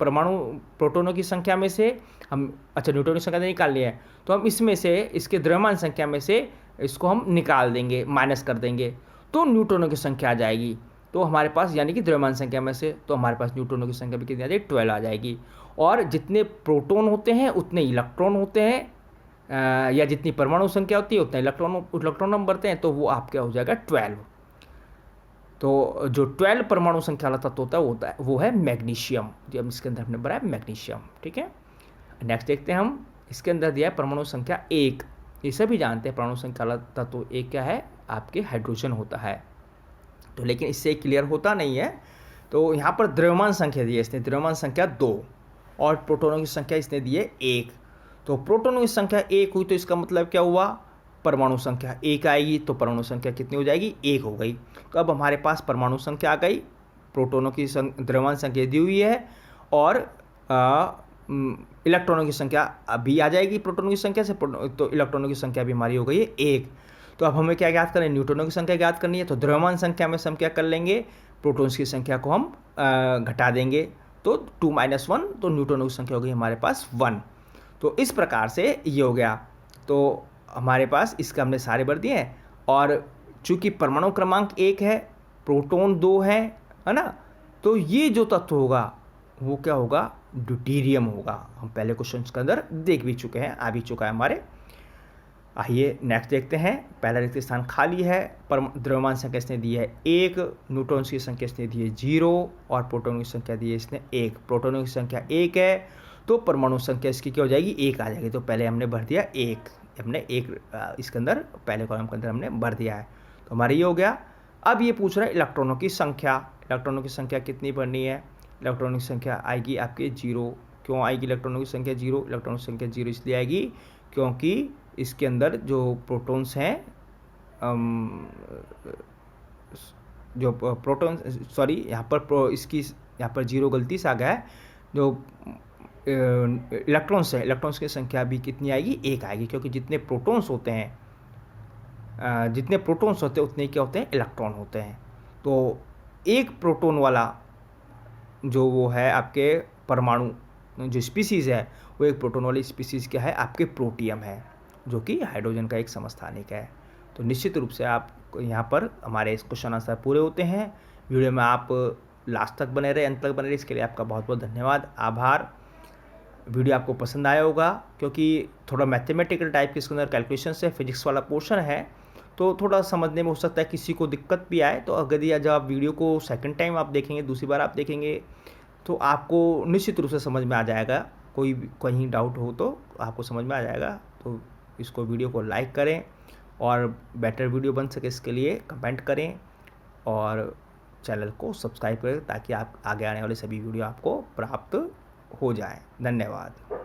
प्रोटॉनों की संख्या में से हम, अच्छा न्यूट्रॉनों की संख्या निकालनी है, तो हम इसमें से इसके द्रव्यमान संख्या में से इसको हम निकाल देंगे, माइनस कर देंगे, तो न्यूट्रॉनों की संख्या आ जाएगी। तो हमारे पास यानी कि द्रव्यमान संख्या में से, तो हमारे पास न्यूट्रॉनों की संख्या भी कितनी आ जाएगी, 12 आ जाएगी। और जितने प्रोटॉन होते हैं उतने इलेक्ट्रॉन होते हैं, या जितनी परमाणु संख्या होती है उतना इलेक्ट्रॉन हम बढ़ते हैं, तो वो आपका हो जाएगा 12। तो जो 12 परमाणु संख्या वाला तत्व होता है वो है मैग्नीशियम, जो हम इसके अंदर हमने भरा है मैग्नीशियम। ठीक है, नेक्स्ट देखते हैं हम, इसके अंदर दिया है परमाणु संख्या 1। ये सभी जानते हैं परमाणु संख्या वाला तत्व 1 क्या है, आपके हाइड्रोजन होता है। तो लेकिन इससे क्लियर होता नहीं है, तो यहाँ पर द्रव्यमान संख्या दी है इसने, द्रव्यमान संख्या 2, और प्रोटॉनों की संख्या इसने दी है 1। तो प्रोटॉनों की संख्या 1 हुई, तो इसका मतलब क्या हुआ, परमाणु संख्या 1 आएगी, तो परमाणु संख्या कितनी हो जाएगी, 1 हो गई। तो अब हमारे पास परमाणु संख्या आ गई, प्रोटॉनों की द्रव्यमान संख्या दी हुई है, और इलेक्ट्रॉनों की संख्या अभी आ जाएगी प्रोटॉनों की संख्या से, तो इलेक्ट्रॉनों की संख्या भी हमारी हो गई है 1। तो अब हमें क्या ज्ञात करना है, न्यूट्रॉनों की संख्या ज्ञात करनी है। तो द्रव्यमान संख्या में से हम क्या कर लेंगे, प्रोटॉन्स की संख्या को हम घटा देंगे, तो 2 - 1, तो न्यूट्रॉनों की संख्या हो गई हमारे पास 1। तो इस प्रकार से ये हो गया। तो हमारे पास इसका हमने सारे भर दिए हैं, और चूंकि परमाणु क्रमांक 1 है, प्रोटॉन 2 है ना, तो ये जो तत्व होगा वो क्या होगा, ड्यूटेरियम होगा। हम पहले क्वेश्चन के अंदर देख भी चुके हैं, आ भी चुका है हमारे। आइए नेक्स्ट देखते हैं। पहला रिक्त स्थान खाली है, पर द्रव्यमान संख्या इसने दी है 1, न्यूट्रॉन्स की संख्या इसने दी है 0, और प्रोटॉनों की संख्या दी है इसने 1। प्रोटॉनों की संख्या 1 है, तो परमाणु संख्या इसकी क्या हो जाएगी, 1 आ जाएगी। तो पहले हमने भर दिया 1, हमने 1 इसके अंदर पहले कॉलम के अंदर हमने भर दिया है, तो हमारा ये हो गया। अब ये पूछ रहा है इलेक्ट्रॉनों की संख्या, इलेक्ट्रॉनों की संख्या कितनी भरनी है, इलेक्ट्रॉनों की संख्या आएगी आपके 0। क्यों आएगी इलेक्ट्रॉनों की संख्या 0, इलेक्ट्रॉनों की संख्या 0 इसलिए आएगी क्योंकि इसके अंदर जो प्रोटॉन्स हैं, जो प्रोटॉन, सॉरी यहाँ पर इसकी यहाँ पर 0 गलती से आ गया है, जो इलेक्ट्रॉन्स है, इलेक्ट्रॉन्स की संख्या भी कितनी आएगी, 1 आएगी, क्योंकि जितने प्रोटॉन्स होते हैं उतने क्या होते हैं, इलेक्ट्रॉन होते हैं। तो एक प्रोटॉन वाला जो वो है आपके परमाणु जो स्पीसीज़ है, वो एक प्रोटॉन वाली स्पीसीज़ क्या है, आपके प्रोटियम है, जो कि हाइड्रोजन का एक समस्थानिक है। तो निश्चित रूप से आप यहाँ पर हमारे इस क्वेश्चन आंसर पूरे होते हैं। वीडियो में आप लास्ट तक बने रहे, अंत तक बने रहे, इसके लिए आपका बहुत बहुत धन्यवाद, आभार। वीडियो आपको पसंद आया होगा, क्योंकि थोड़ा मैथमेटिकल टाइप के इसके अंदर कैलकुलेशन है, फिजिक्स वाला पोर्शन है, तो थोड़ा समझने में हो सकता है किसी को दिक्कत भी आए। तो अगर या जब आप वीडियो को सेकंड टाइम आप देखेंगे, दूसरी बार आप देखेंगे, तो आपको निश्चित रूप से समझ में आ जाएगा। कोई कहीं डाउट हो तो आपको समझ में आ जाएगा। तो इसको वीडियो को लाइक करें और बेटर वीडियो बन सके इसके लिए कमेंट करें और चैनल को सब्सक्राइब करें, ताकि आप आगे आने वाले सभी वीडियो आपको प्राप्त हो जाए। धन्यवाद।